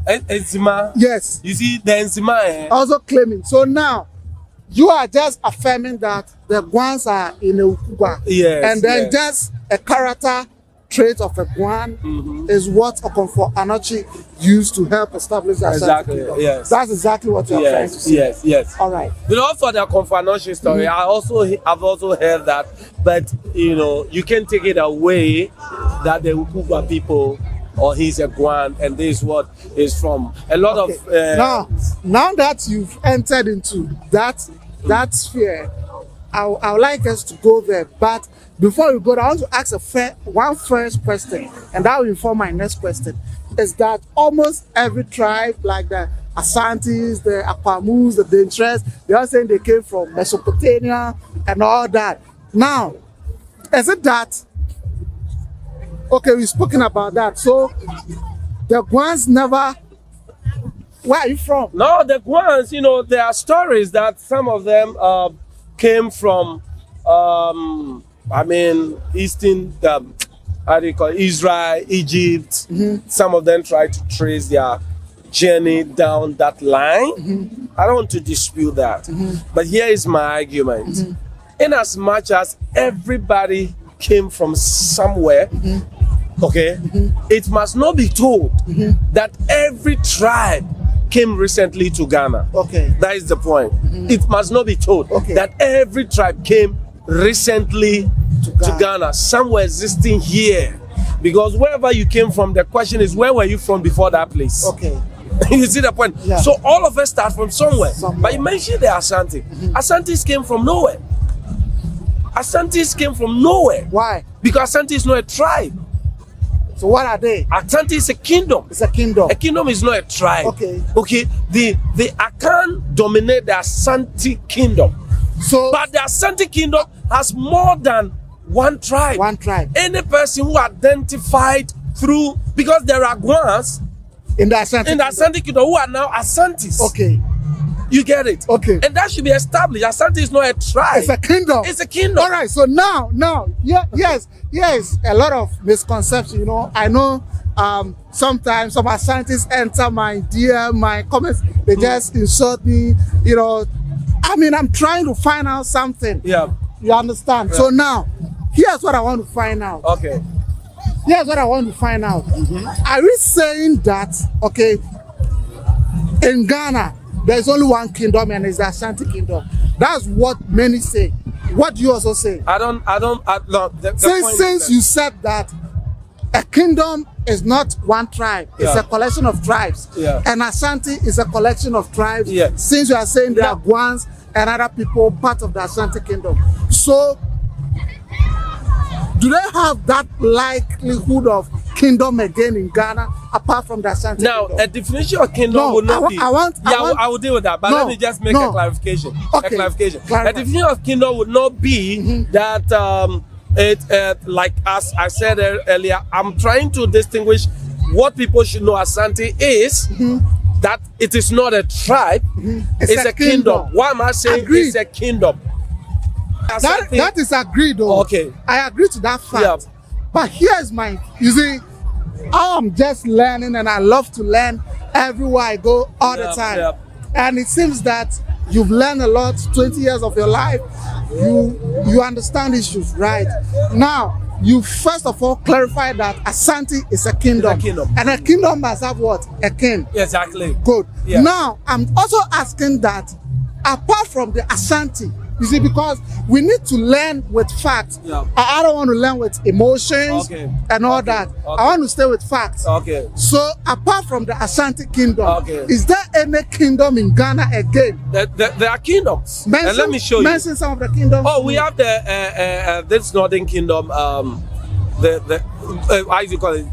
Nzima. Yes. You see, the Nzima. Also claiming. So now, you are just affirming that the Guans are in the Ukuba. Yes. And then just a character trait of a Guan is what Okonfa-Anochie used to help establish that. Exactly. Yes. That's exactly what you're trying to say. Yes. All right. But also the Okonfa-Anochie story, I've also heard that, but you know, you can take it away that the Ukuba people, or he's a Guan, and this is what is from a lot of. Now that you've entered into that sphere, I would like us to go there, but before we go there, I want to ask one first question, and that will inform my next question. Is that almost every tribe, like the Asantes, the Akwamus, the Dintres, they are saying they came from Mesopotamia and all that. Now, is it that? Okay, we've spoken about that. So, the Guans never. Where are you from? No, the Guans, you know, there are stories that some of them came from. Eastern, how do you call it? Israel, Egypt. Some of them try to trace their journey down that line. I don't want to dispute that. But here is my argument. In as much as everybody came from somewhere, okay, it must not be told that every tribe came recently to Ghana. Okay. That is the point. It must not be told that every tribe came recently to Ghana. Some were existing here. Because wherever you came from, the question is, where were you from before that place? Okay. You see the point? Yeah. So all of us start from somewhere. But you mentioned the Asante. Asantes came from nowhere. Asantes came from nowhere. Why? Because Asante is not a tribe. So what are they? Asante is a kingdom. It's a kingdom. A kingdom is not a tribe. Okay. Okay. The Akan dominate the Asante kingdom. So, but the Asante kingdom has more than one tribe. One tribe. Any person who identified through, because there are Guans in the Asante kingdom who are now Asantes. Okay. You get it? Okay. And that should be established. Asante is not a tribe. It's a kingdom. It's a kingdom. All right. So now, yes, a lot of misconception. You know, I know sometimes some Asantes enter my DM, my comments, they just insult me. You know, I mean, I'm trying to find out something. Yeah. You understand? Yeah. So now, here's what I want to find out. Okay. Here's what I want to find out. Are we saying that, okay, in Ghana, there's only one kingdom and it's the Asante kingdom? That's what many say. What do you also say? Since you said that a kingdom is not one tribe, it's a collection of tribes. Yeah. And Asante is a collection of tribes. Yeah. Since you are saying there are Guans and other people part of the Asante kingdom. So, do they have that likelihood of kingdom again in Ghana apart from the Asante Now, kingdom? a definition of kingdom No, would not be. I will deal with that. But let me just make a clarification. Okay. A clarification. Clarify. A definition of kingdom would not be that like as I said earlier. I'm trying to distinguish what people should know. Asante is that it is not a tribe. It's a kingdom. Why am I saying Agreed. it's a kingdom? That is agreed though. Okay. I agree to that fact. Yeah. But here's my, you see, I'm just learning and I love to learn everywhere I go all the time. Yeah. And it seems that you've learned a lot, 20 years of your life, you understand issues, right? Now, you first of all clarify that Asante is a kingdom. It's a kingdom. And a kingdom must have what? A king. Exactly. Good. Yeah. Now, I'm also asking that apart from the Asante, you see, because we need to learn with facts. Yeah. I don't want to learn with emotions and all that. I want to stay with facts. Okay. So, apart from the Asante kingdom, Okay. is there any kingdom in Ghana again? There are kingdoms. And let me show you. Mention some of the kingdoms. Oh, we have the this northern kingdom. How do you call it?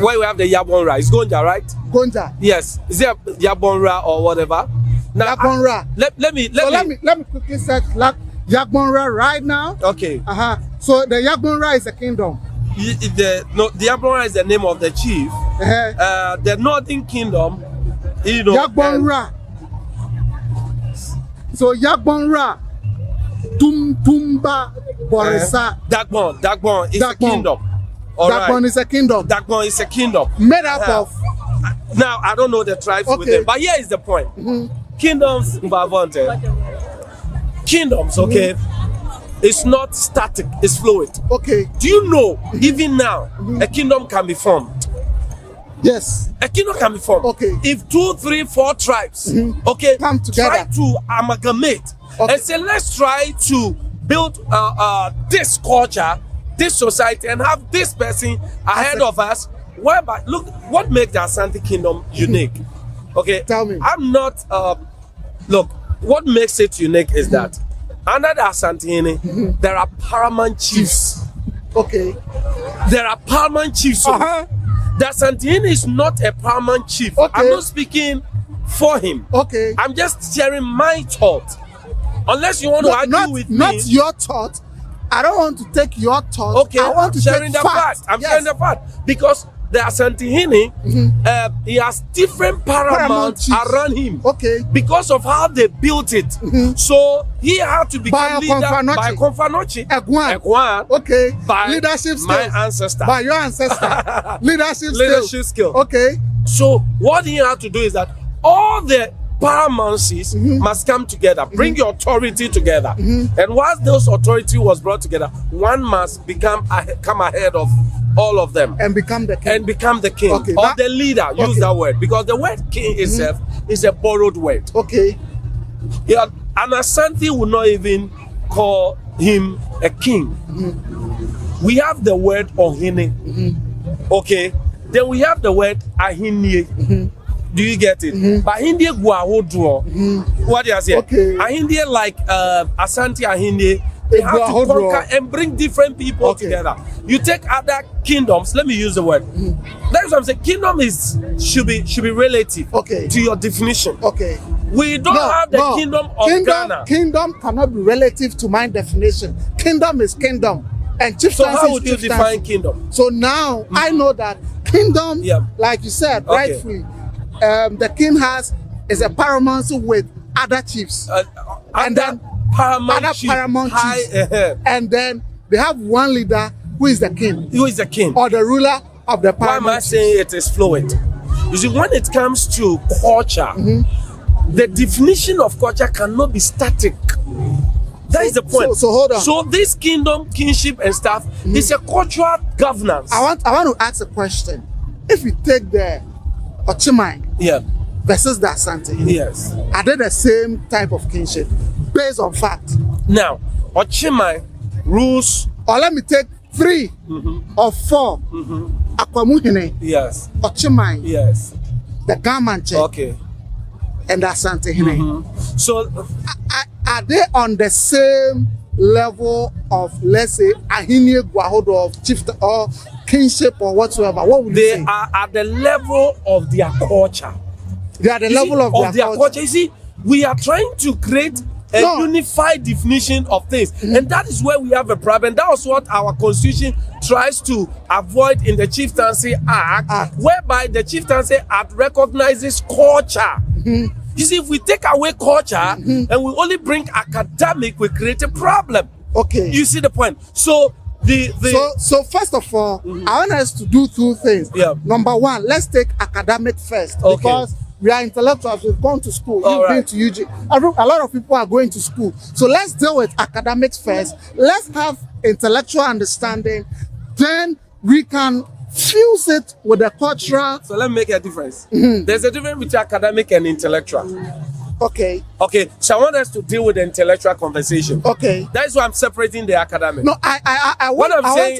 Where we have the Yabonra. It's Gonja, right? Gonja. Yes. Is it Yabonra or whatever? Now, Yagbonra. Let me quickly search Yagbonra right now. Okay. So the Yagbonra is a kingdom. The Yabonra is the name of the chief. The northern kingdom, you know. Yagbonra. So Yagbonra, Tumba, Borisa. Dagbon is a kingdom. Dagbon is a kingdom. Dagbon is a kingdom. Made up of. Now I don't know the tribes with them, but here is the point. Kingdoms, kingdoms, okay, it's not static, it's fluid. Okay. Do you know, even now, a kingdom can be formed? Yes. A kingdom can be formed. Okay. If 2, 3, 4 tribes, okay, come together, try to amalgamate and say, let's try to build this culture, this society, and have this person ahead of us. Whereby, look, what makes the Asante kingdom unique? Okay, tell me. I'm not. Look, what makes it unique is that under the Asante, there are paramount chiefs. Okay. There are paramount chiefs. The Asante is not a paramount chief. Okay. I'm not speaking for him. Okay. I'm just sharing my thought. Unless you want to argue with me. Not your thought. I don't want to take your thought. Okay, I want to sharing take the fact. I'm sharing the fact because the Asante he has different paramount around him. Okay. Because of how they built it. So he had to become leader by Konfanochi. A Guan. Okay. By leadership skills. My ancestor. By your ancestor. Leadership skill. Okay. So what he had to do is that all the paramouncies must come together, bring your authority together, and once those authority was brought together, one must come ahead of all of them and become the king. Okay, or the leader. Use that word because the word king itself is a borrowed word. Okay. Yeah, and Asante will not even call him a king. We have the word ohine. Okay, then we have the word ahinie. Do you get it? But India what do you say? Okay. India like Asante Ahinde, they have to conquer and bring different people together. You take other kingdoms, let me use the word. That's what I'm saying. Kingdom should be relative to your definition. Okay. We don't have the kingdom of Ghana. Kingdom cannot be relative to my definition. Kingdom is kingdom. And chieftaincy. So how would you define kingdom? So now I know that kingdom, like you said, rightfully, the king is a paramountcy with other chiefs, and then paramount chiefs, and then they have one leader who is the king. Who is the king? Or the ruler of the paramount. Why am I saying it is fluid? You see, when it comes to culture, the definition of culture cannot be static. That is the point. So hold on. So this kingdom, kingship, and stuff is a cultural governance. I want to ask a question. If you take the Ochimai versus the Asante, are they the same type of kingship based on fact? Now, Ochimai rules. Or let me take 3 or 4. Akwamuhine. Yes. Ochimai. Yes. The Gamanche. Okay. And the Asante Hine. So, are they on the same level of, let's say, Ahinie Gwahodo of chief or kingship or whatsoever? What would you They say? are at the level of their culture. They are the You level see, of their culture. You see, we are trying to create a unified definition of things, and that is where we have a problem. That was what our constitution tries to avoid in the Chieftaincy Act, whereby the Chieftaincy Act recognizes culture. You see, if we take away culture and we only bring academic, we create a problem. Okay. You see the point? So so first of all, I want us to do two things. Yeah. Number one, let's take academic first, Okay. because we are intellectuals. We've gone to school. All You've right. been to UG. A lot of people are going to school. So let's deal with academics first. Let's have intellectual understanding. Then we can fuse it with the cultural. So let me make a difference. There's a difference between academic and intellectual. Okay. Okay, so I want us to deal with the intellectual conversation. Okay. That is why I'm separating the academic. No, I What want, I'm saying-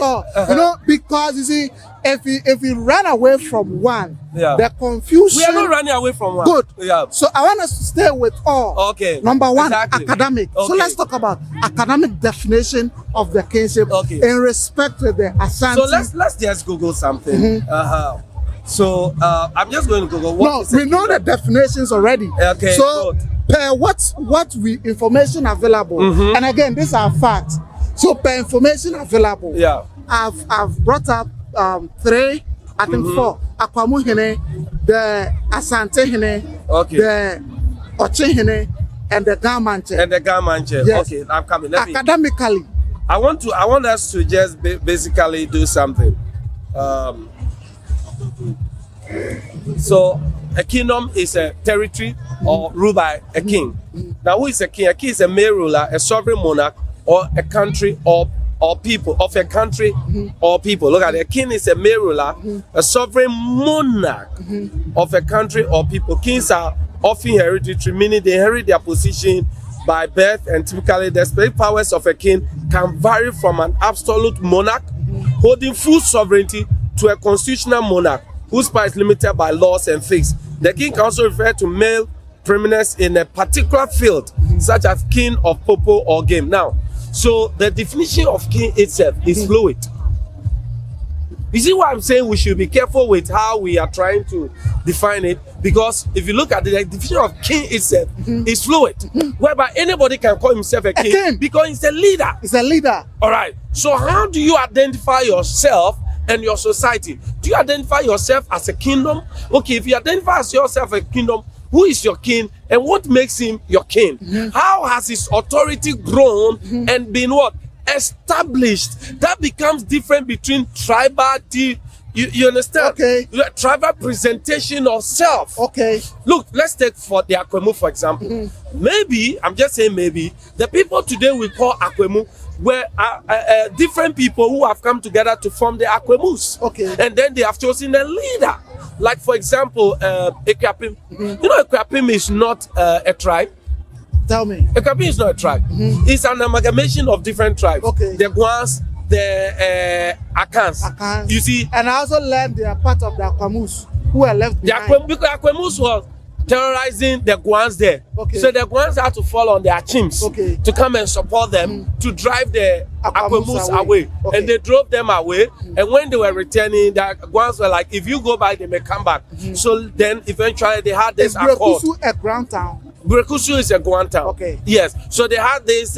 you know, because you see, if we run away from one, Yeah. the confusion. We are not running away from one. Good. Yeah. So I want us to stay with all. Okay. Number one, Exactly. academic. So Okay. let's talk about academic definition of the kingship Okay. in respect to the Asante. So let's just Google something. So I'm just going to Google what No, is we a know the definitions already. Okay, So good. per what we information available, and again, these are facts. So per information available, Yeah. I've brought up three, I think four. Akwamu Hene, the Asante Hene, Okay. the Oche Hene, and the Gamanche. And the Gamanche. Yes. Okay, I'm coming. Let me. Academically, I want us to just basically do something. So a kingdom is a territory or ruled by a king. Now, who is a king? A king is a male ruler, a sovereign monarch, or a country or people of a country or people. Look at it. A king is a male ruler, a sovereign monarch of a country or people. Kings are often hereditary, meaning they inherit their position by birth, and typically the specific powers of a king can vary from an absolute monarch holding full sovereignty to a constitutional monarch whose power is limited by laws and fixed. The king can also refer to male preeminence in a particular field, such as king of popo or game. Now, so the definition of king itself is fluid. You see why I'm saying we should be careful with how we are trying to define it, because if you look at the definition of king itself is fluid, whereby anybody can call himself a king because he's a leader. it's a leader. All right. So how do you identify yourself and your society? Do you identify yourself as a kingdom? Okay, if you identify as yourself a kingdom, who is your king and what makes him your king? How has his authority grown and been what? Established? That becomes different between tribal, you understand? Okay. Tribal presentation of self. Okay. Look, let's take for the Akwemu, for example. Maybe, I'm just saying maybe, the people today we call Akwemu were different people who have come together to form the Akwemus. Okay. And then they have chosen a leader. Like, for example, Ekwapim. You know, Ekwapim is not a tribe. Tell me. Ekwapim is not a tribe. It's an amalgamation of different tribes. Okay. The Guans, the Akans. Akans. You see, And I also learned they are part of the Akwamus who were left the behind. because Akwemus was terrorizing the Guans there. Okay. So the Guans had to fall on their chimps to come and support them to drive the Akwemus away. Okay. And they drove them away. And when they were returning, the Guans were like, if you go back, they may come back. So then eventually they had this Is accord. Brekusu a ground town? Brekusu is a Guan town. Okay. Yes. So they had this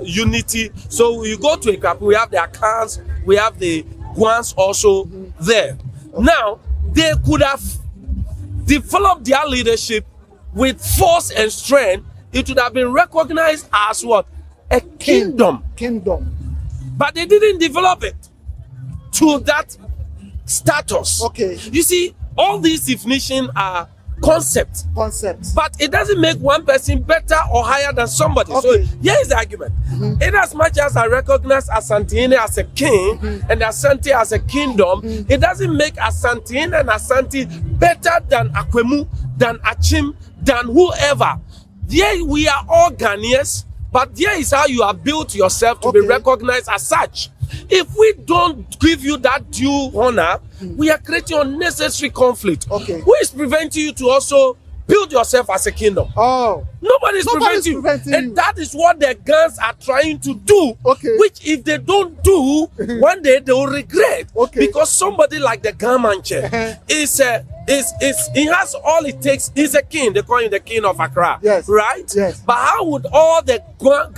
unity. So you go to Ekwapim, we have the Akans, we have the Guans also there. Now, they could have developed their leadership with force and strength. It would have been recognized as what? A kingdom. Kingdom. But they didn't develop it to that status. Okay. You see, all these definitions are concepts. Concepts. But it doesn't make one person better or higher than somebody. Okay. So here is the argument. In as much as I recognize Asante as a king and Asante as a kingdom, it doesn't make Asante and Asante better than Akwemu, than Achim, than whoever. There we are all Ghanaians, but there is how you have built yourself to be recognized as such. If we don't give you that due honor, we are creating unnecessary conflict. Okay. Who is preventing you to also build yourself as a kingdom. Oh. Nobody's preventing you. And that is what the Guans are trying to do. Okay. Which if they don't do, one day they will regret. Okay. Because somebody like the Gamanche he has all it takes. He's a king. They call him the king of Accra. Yes. Right? Yes. But how would all the Guans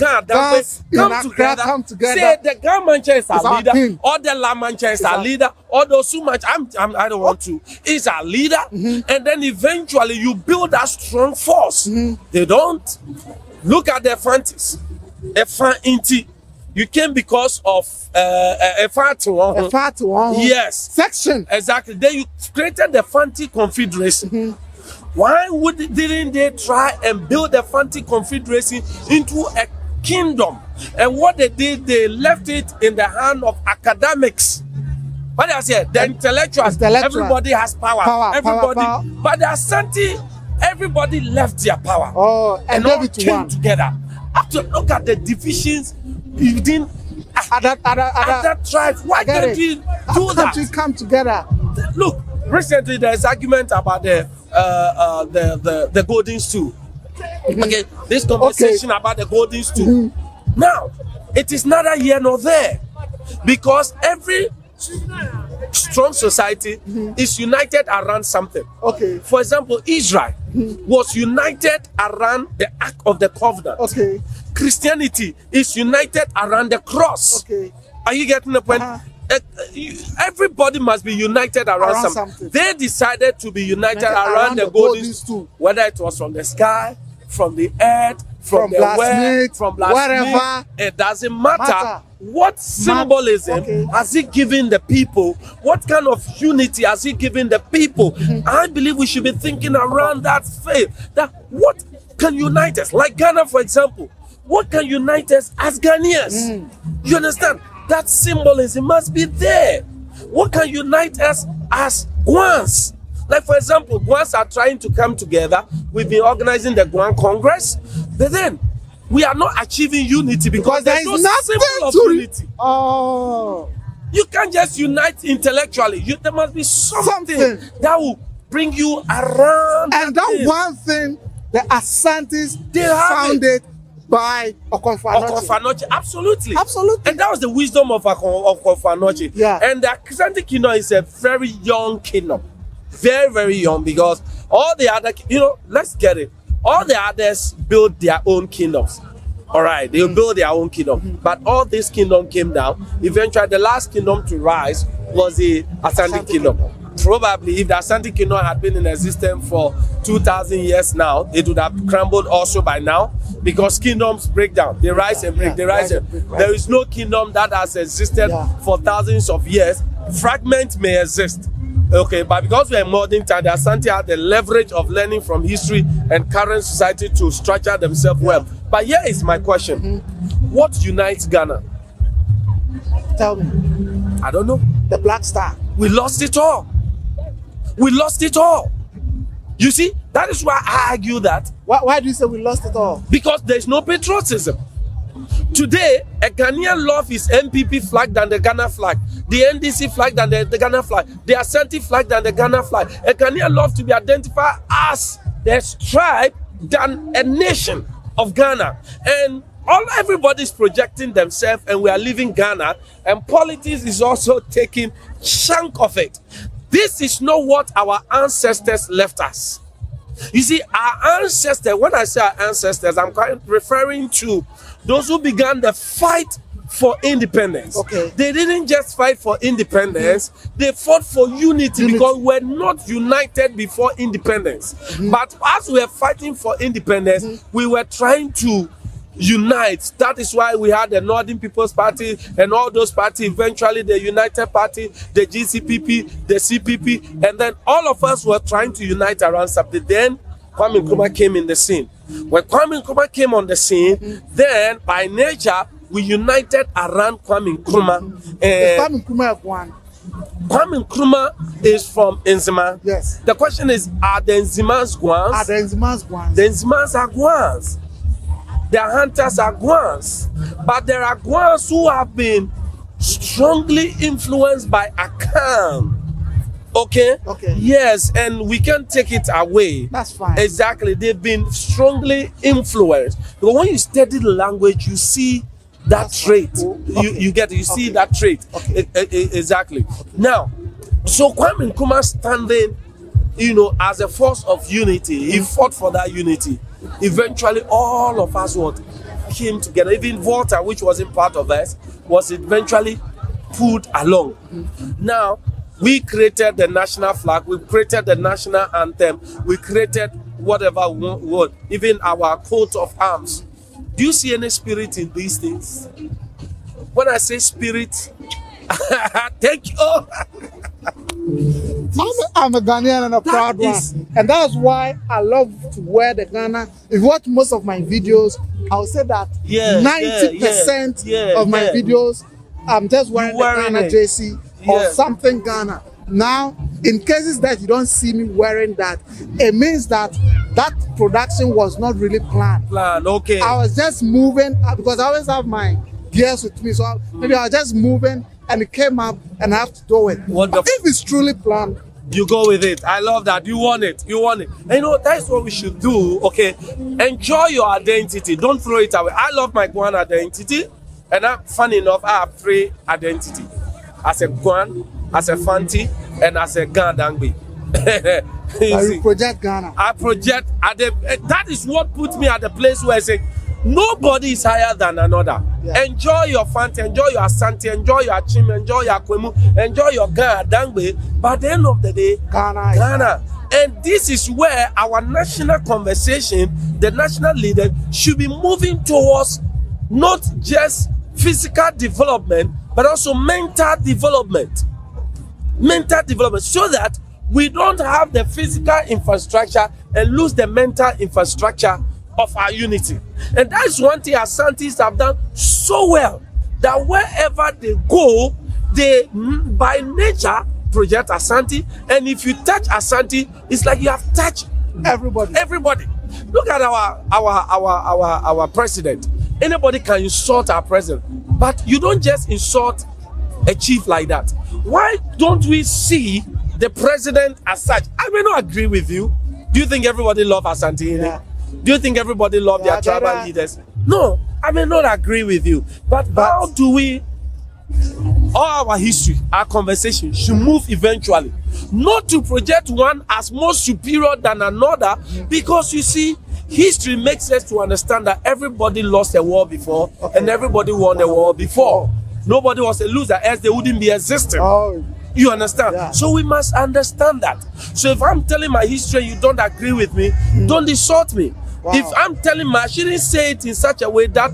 come together? Say the Gamanche is our leader, king. or the La Mancha is our leader, or the Sumanche. I don't want to. Is our leader, and then eventually you build that strong force. They don't. Look at the Fantis. Inti. You came because of a yes section. Exactly. Then you created the Fanti Confederation. Why didn't they try and build the Fanti Confederation into a kingdom? And what they did, they left it in the hand of academics. What I said, the intellectuals. Everybody has power. Everybody, power. But the Asante, everybody left their power. Oh, and all came together. After look at the divisions within other tribes. Why can't we do that? We come together. Look, recently there's argument about the golden stool. Okay, this conversation about the golden stool. Now, it is neither here nor there, because every strong society is united around something. Okay. For example, Israel was united around the Ark of the Covenant. Okay. Christianity is united around the cross. Okay. Are you getting the point? Everybody must be united around something. They decided to be united around the golden stool. Whether it was from the sky, from the earth, from the west, from wherever, it doesn't matter. What symbolism has he given the people? What kind of unity has he given the people? I believe we should be thinking around that faith. That what can unite us? Like Ghana, for example. What can unite us as Ghanaians? You understand? That symbolism must be there. What can unite us as Guans? Like, for example, Guans are trying to come together. We've been organizing the Guan Congress. But then, we are not achieving unity because there is no symbol of unity. Oh. You can't just unite intellectually. There must be something that will bring you around. And that one thing, the Asantes, they found it by Okonfanochi. Absolutely. Absolutely. And that was the wisdom of Okonfanochi. Yeah. And the Asante kingdom is a very young kingdom. Very, very young, because all the other, let's get it. All the others built their own kingdoms. All right, they built their own kingdom. But all this kingdom came down. Eventually, the last kingdom to rise was the Asante kingdom. Probably, if the Asante kingdom had been in existence for 2,000 years now, it would have crumbled also by now, because kingdoms break down. They rise and break. They rise and break. There is no kingdom that has existed for thousands of years. Fragments may exist. Okay, but because we are in modern time, the Asante have the leverage of learning from history and current society to structure themselves well. But here is my question. What unites Ghana? Tell me. I don't know. The Black Star. We lost it all. We lost it all. You see, that is why I argue that. Why do you say we lost it all? Because there is no patriotism. Today, a Ghanaian love his MPP flag than the Ghana flag, the NDC flag than the Ghana flag, the Asante flag than the Ghana flag. A Ghanaian love to be identified as the tribe than a nation of Ghana. And everybody's projecting themselves, and we are leaving Ghana, and politics is also taking chunk of it. This is not what our ancestors left us. You see, our ancestors, when I say our ancestors, I'm referring to those who began the fight for independence. Okay. They didn't just fight for independence, they fought for unity, because we're not united before independence. But as we were fighting for independence, we were trying to unite. That is why we had the Northern People's Party and all those parties, eventually the United Party, the GCPP, the CPP, and then all of us were trying to unite around something. Then Kwame Nkrumah came in the scene. When Kwame Nkrumah came on the scene, then by nature we united around Kwame Nkrumah. Kwame Nkrumah Guan. Kwame Nkrumah is from Nzima. Yes. The question is, are the Nzimas Guans? Are the Nzimas Guans? The Nzimas are Guans. The hunters are Guans. But there are Guans who have been strongly influenced by Akan. Okay? Okay. Yes, and we can't take it away. That's fine. Exactly. They've been strongly influenced. But when you study the language, you see that That's trait. fine. Okay. You get it. You see Okay. that trait. Okay. Exactly. Now, so Kwame Nkrumah standing, as a force of unity, he fought for that unity. Eventually, all of us came together. Even Volta, which wasn't part of us, was eventually pulled along. Now, we created the national flag, we created the national anthem, we created whatever we want, even our coat of arms. Do you see any spirit in these things? When I say spirit, thank you. I'm a Ghanaian and a proud one. And that's why I love to wear the Ghana. If you watch most of my videos, I'll say that 90% of my videos, I'm just wearing the Ghana JC or something Ghana. Now, in cases that you don't see me wearing that, it means that that production was not really planned. Okay. I was just moving because I always have my gears with me. So maybe I was just moving and it came up and I have to do it. But if it's truly planned, you go with it. I love that. You want it. You want it. And that's what we should do. Okay. Enjoy your identity. Don't throw it away. I love my Guan identity. And funny enough, I have 3 identities. As a Guan, as a Fanti, and as a Gandangbi. you project Ghana. I project that is what puts me at the place where I say nobody is higher than another. Enjoy your Fanti, enjoy your Asante, enjoy your Chim, enjoy your Kwemu, enjoy your Gandangbi. But at the end of the day, Ghana. And this is where our national conversation, the national leader, should be moving towards not just physical development, but also mental development. Mental development, so that we don't have the physical infrastructure and lose the mental infrastructure of our unity. And that's one thing Asantes have done so well, that wherever they go, they by nature project Asante. And if you touch Asante, it's like you have touched everybody. Look at our president. Anybody can insult our president, but you don't just insult a chief like that. Why don't we see the president as such? I may not agree with you. Do you think everybody love Asante? Yeah. Do you think everybody love their tribal leaders? No, I may not agree with you. But how do we, all our history, our conversation should move eventually, not to project one as more superior than another, because you see, history makes us to understand that everybody lost a war before and everybody won a war before. Nobody was a loser, else they wouldn't be existing. You understand? Yeah. So we must understand that. So if I'm telling my history and you don't agree with me, don't insult me. Wow. If I'm telling I shouldn't say it in such a way that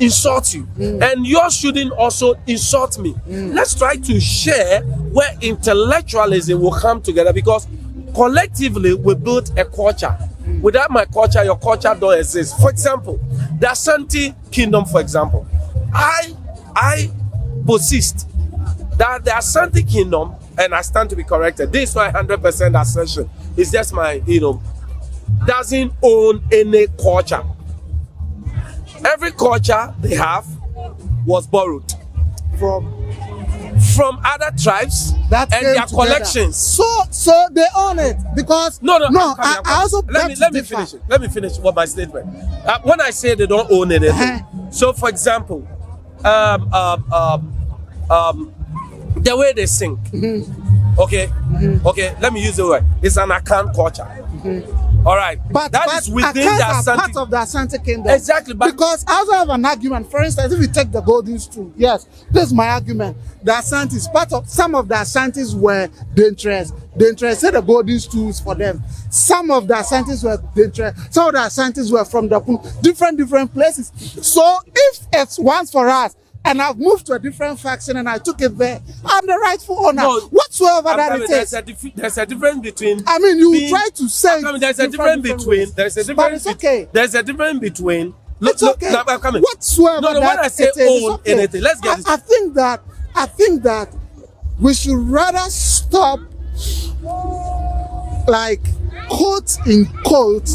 insults you. And yours shouldn't also insult me. Let's try to share where intellectualism will come together, because collectively we build a culture. Without my culture, your culture don't exist. For example, the Asante kingdom, for example. I persist that the Asante kingdom, and I stand to be corrected, this is my 100% assertion, it's just my, doesn't own any culture. Every culture they have was borrowed from other tribes and their collections. So they own it because I also let me finish what my statement. When I say they don't own anything, so for example, the way they sing, okay, let me use the word. It's an Akan culture. All right, but that is within the Asante, part of the Asante kingdom. Exactly, but because I also have an argument. For instance, if you take the golden stool, yes, this is my argument. The Asantes, some of the Asantes were dangerous. They interested the golden stools for them. Some of the Asantes were dangerous. Some of the Asantes were from the different places. So if it's once for us, and I've moved to a different faction and I took it there, I'm the rightful owner, whatsoever that it is. There's a difference between. I mean, you try to say. There's a difference between. There's a difference. But it's okay. There's a difference between. It's okay. I'm coming. Whatsoever when I say own anything, let's get this. I think that we should rather stop, like, quote in quote,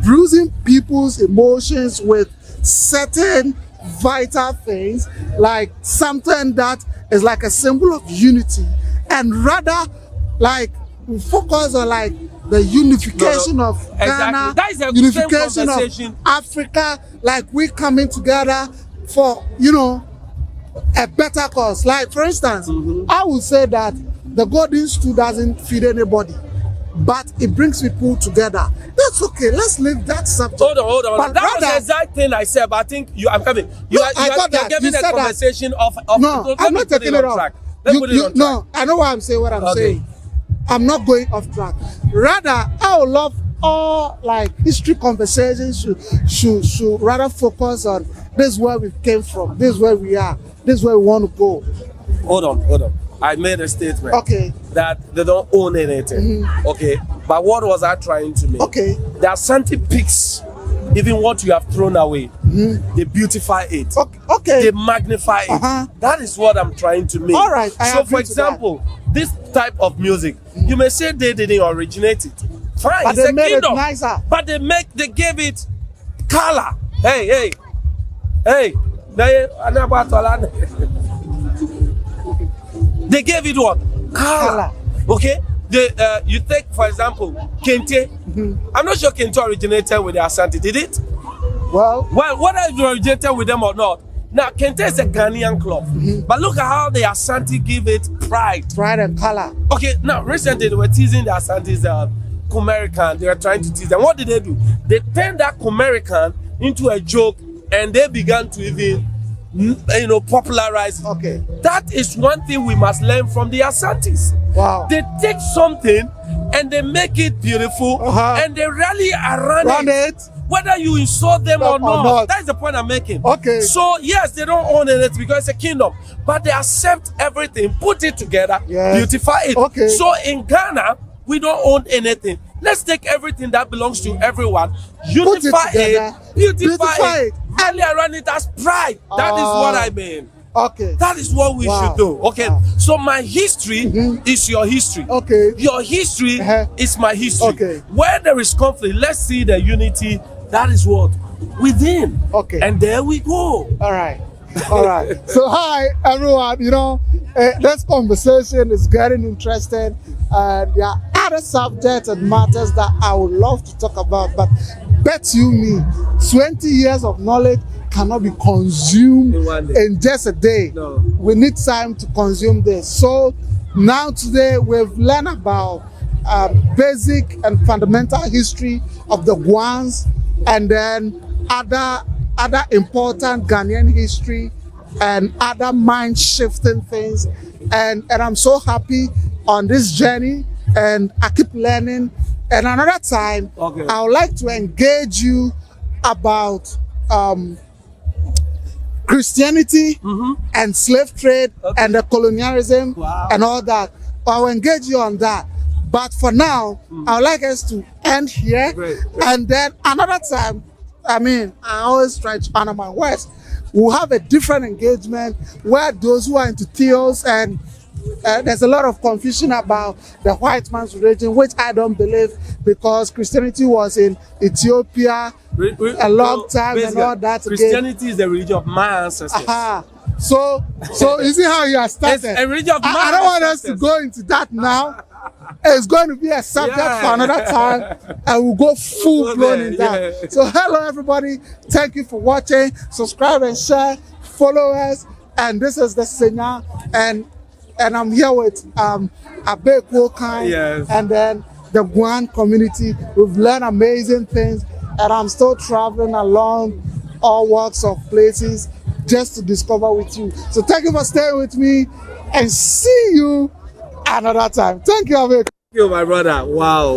bruising people's emotions with certain vital things, like something that is like a symbol of unity, and rather like we focus on like the unification of Ghana, That is a unification conversation of Africa, like we coming together for, you know, a better cause. Like for instance, I would say that the golden stool doesn't feed anybody, but it brings people together. That's okay. Let's leave that subject. Hold on. But That was rather, the exact thing I said, but I think I'm coming. You are giving a conversation of no, I'm not taking it off. No, I know what I'm saying, I'm saying. I'm not going off track. Rather, I would love all like history conversations should rather focus on this is where we came from, this is where we are, this is where we want to go. Hold on. I made a statement. Okay. That they don't own anything. Okay. But what was I trying to make? Okay. The Asante picks even what you have thrown away. They beautify it. Okay. They magnify it. That is what I'm trying to make. All right. So for example, this type of music, you may say they didn't originate it. Fine, but it's they a made kingdom. it nicer. But they gave it color. Hey. They gave it what? Color. Okay? You take, for example, Kente. I'm not sure Kente originated with the Asante, did it? Well, whether it originated with them or not. Now, Kente is a Ghanaian club. But look at how the Asante give it pride. Pride and color. Okay, now, recently they were teasing the Asante's Kumerican. They were trying to tease them. What did they do? They turned that Kumerican into a joke and they began to even popularize. Okay. That is one thing we must learn from the Asantes. Wow. They take something and they make it beautiful and they rally around it. Whether you insult them or not. That's the point I'm making. Okay. So yes, they don't own it because it's a kingdom, but they accept everything, put it together, beautify it. Okay. So in Ghana, we don't own anything. Let's take everything that belongs to everyone, unify it, beautify it, rally around it as pride. That is what I mean. Okay. That is what we should do. Okay. So my history is your history. Okay. Your history is my history. Okay. Where there is conflict, let's see the unity. That is what within. Okay. And there we go. All right. So hi everyone. You know, this conversation is getting interesting, and there are other subjects and matters that I would love to talk about. But bet you me, 20 years of knowledge cannot be consumed in just a day. No. We need time to consume this. So now today we've learned about basic and fundamental history of the Guans, and then other important Ghanaian history and other mind-shifting things. And I'm so happy on this journey, and I keep learning. And another time, I would like to engage you about Christianity and slave trade and the colonialism and all that. I'll engage you on that. But for now, I would like us to end here. Great. And then another time, I always try to honor my words. We'll have a different engagement where those who are into theos, and there's a lot of confusion about the white man's religion, which I don't believe, because Christianity was in Ethiopia a long time and all that. Christianity is the religion of my ancestors. So you see how you are started. It's a religion of my I don't want us ancestors. to go into that now. It's going to be a subject for another time, and we'll go full blown in that. So hello everybody, thank you for watching. Subscribe and share, follow us. And this is the Senya, and I'm here with Abe Kwokai, and then the Guan community. We've learned amazing things, and I'm still traveling along all walks of places just to discover with you. So thank you for staying with me, and see you another time. Thank you, Abe. Thank you, my brother. Wow.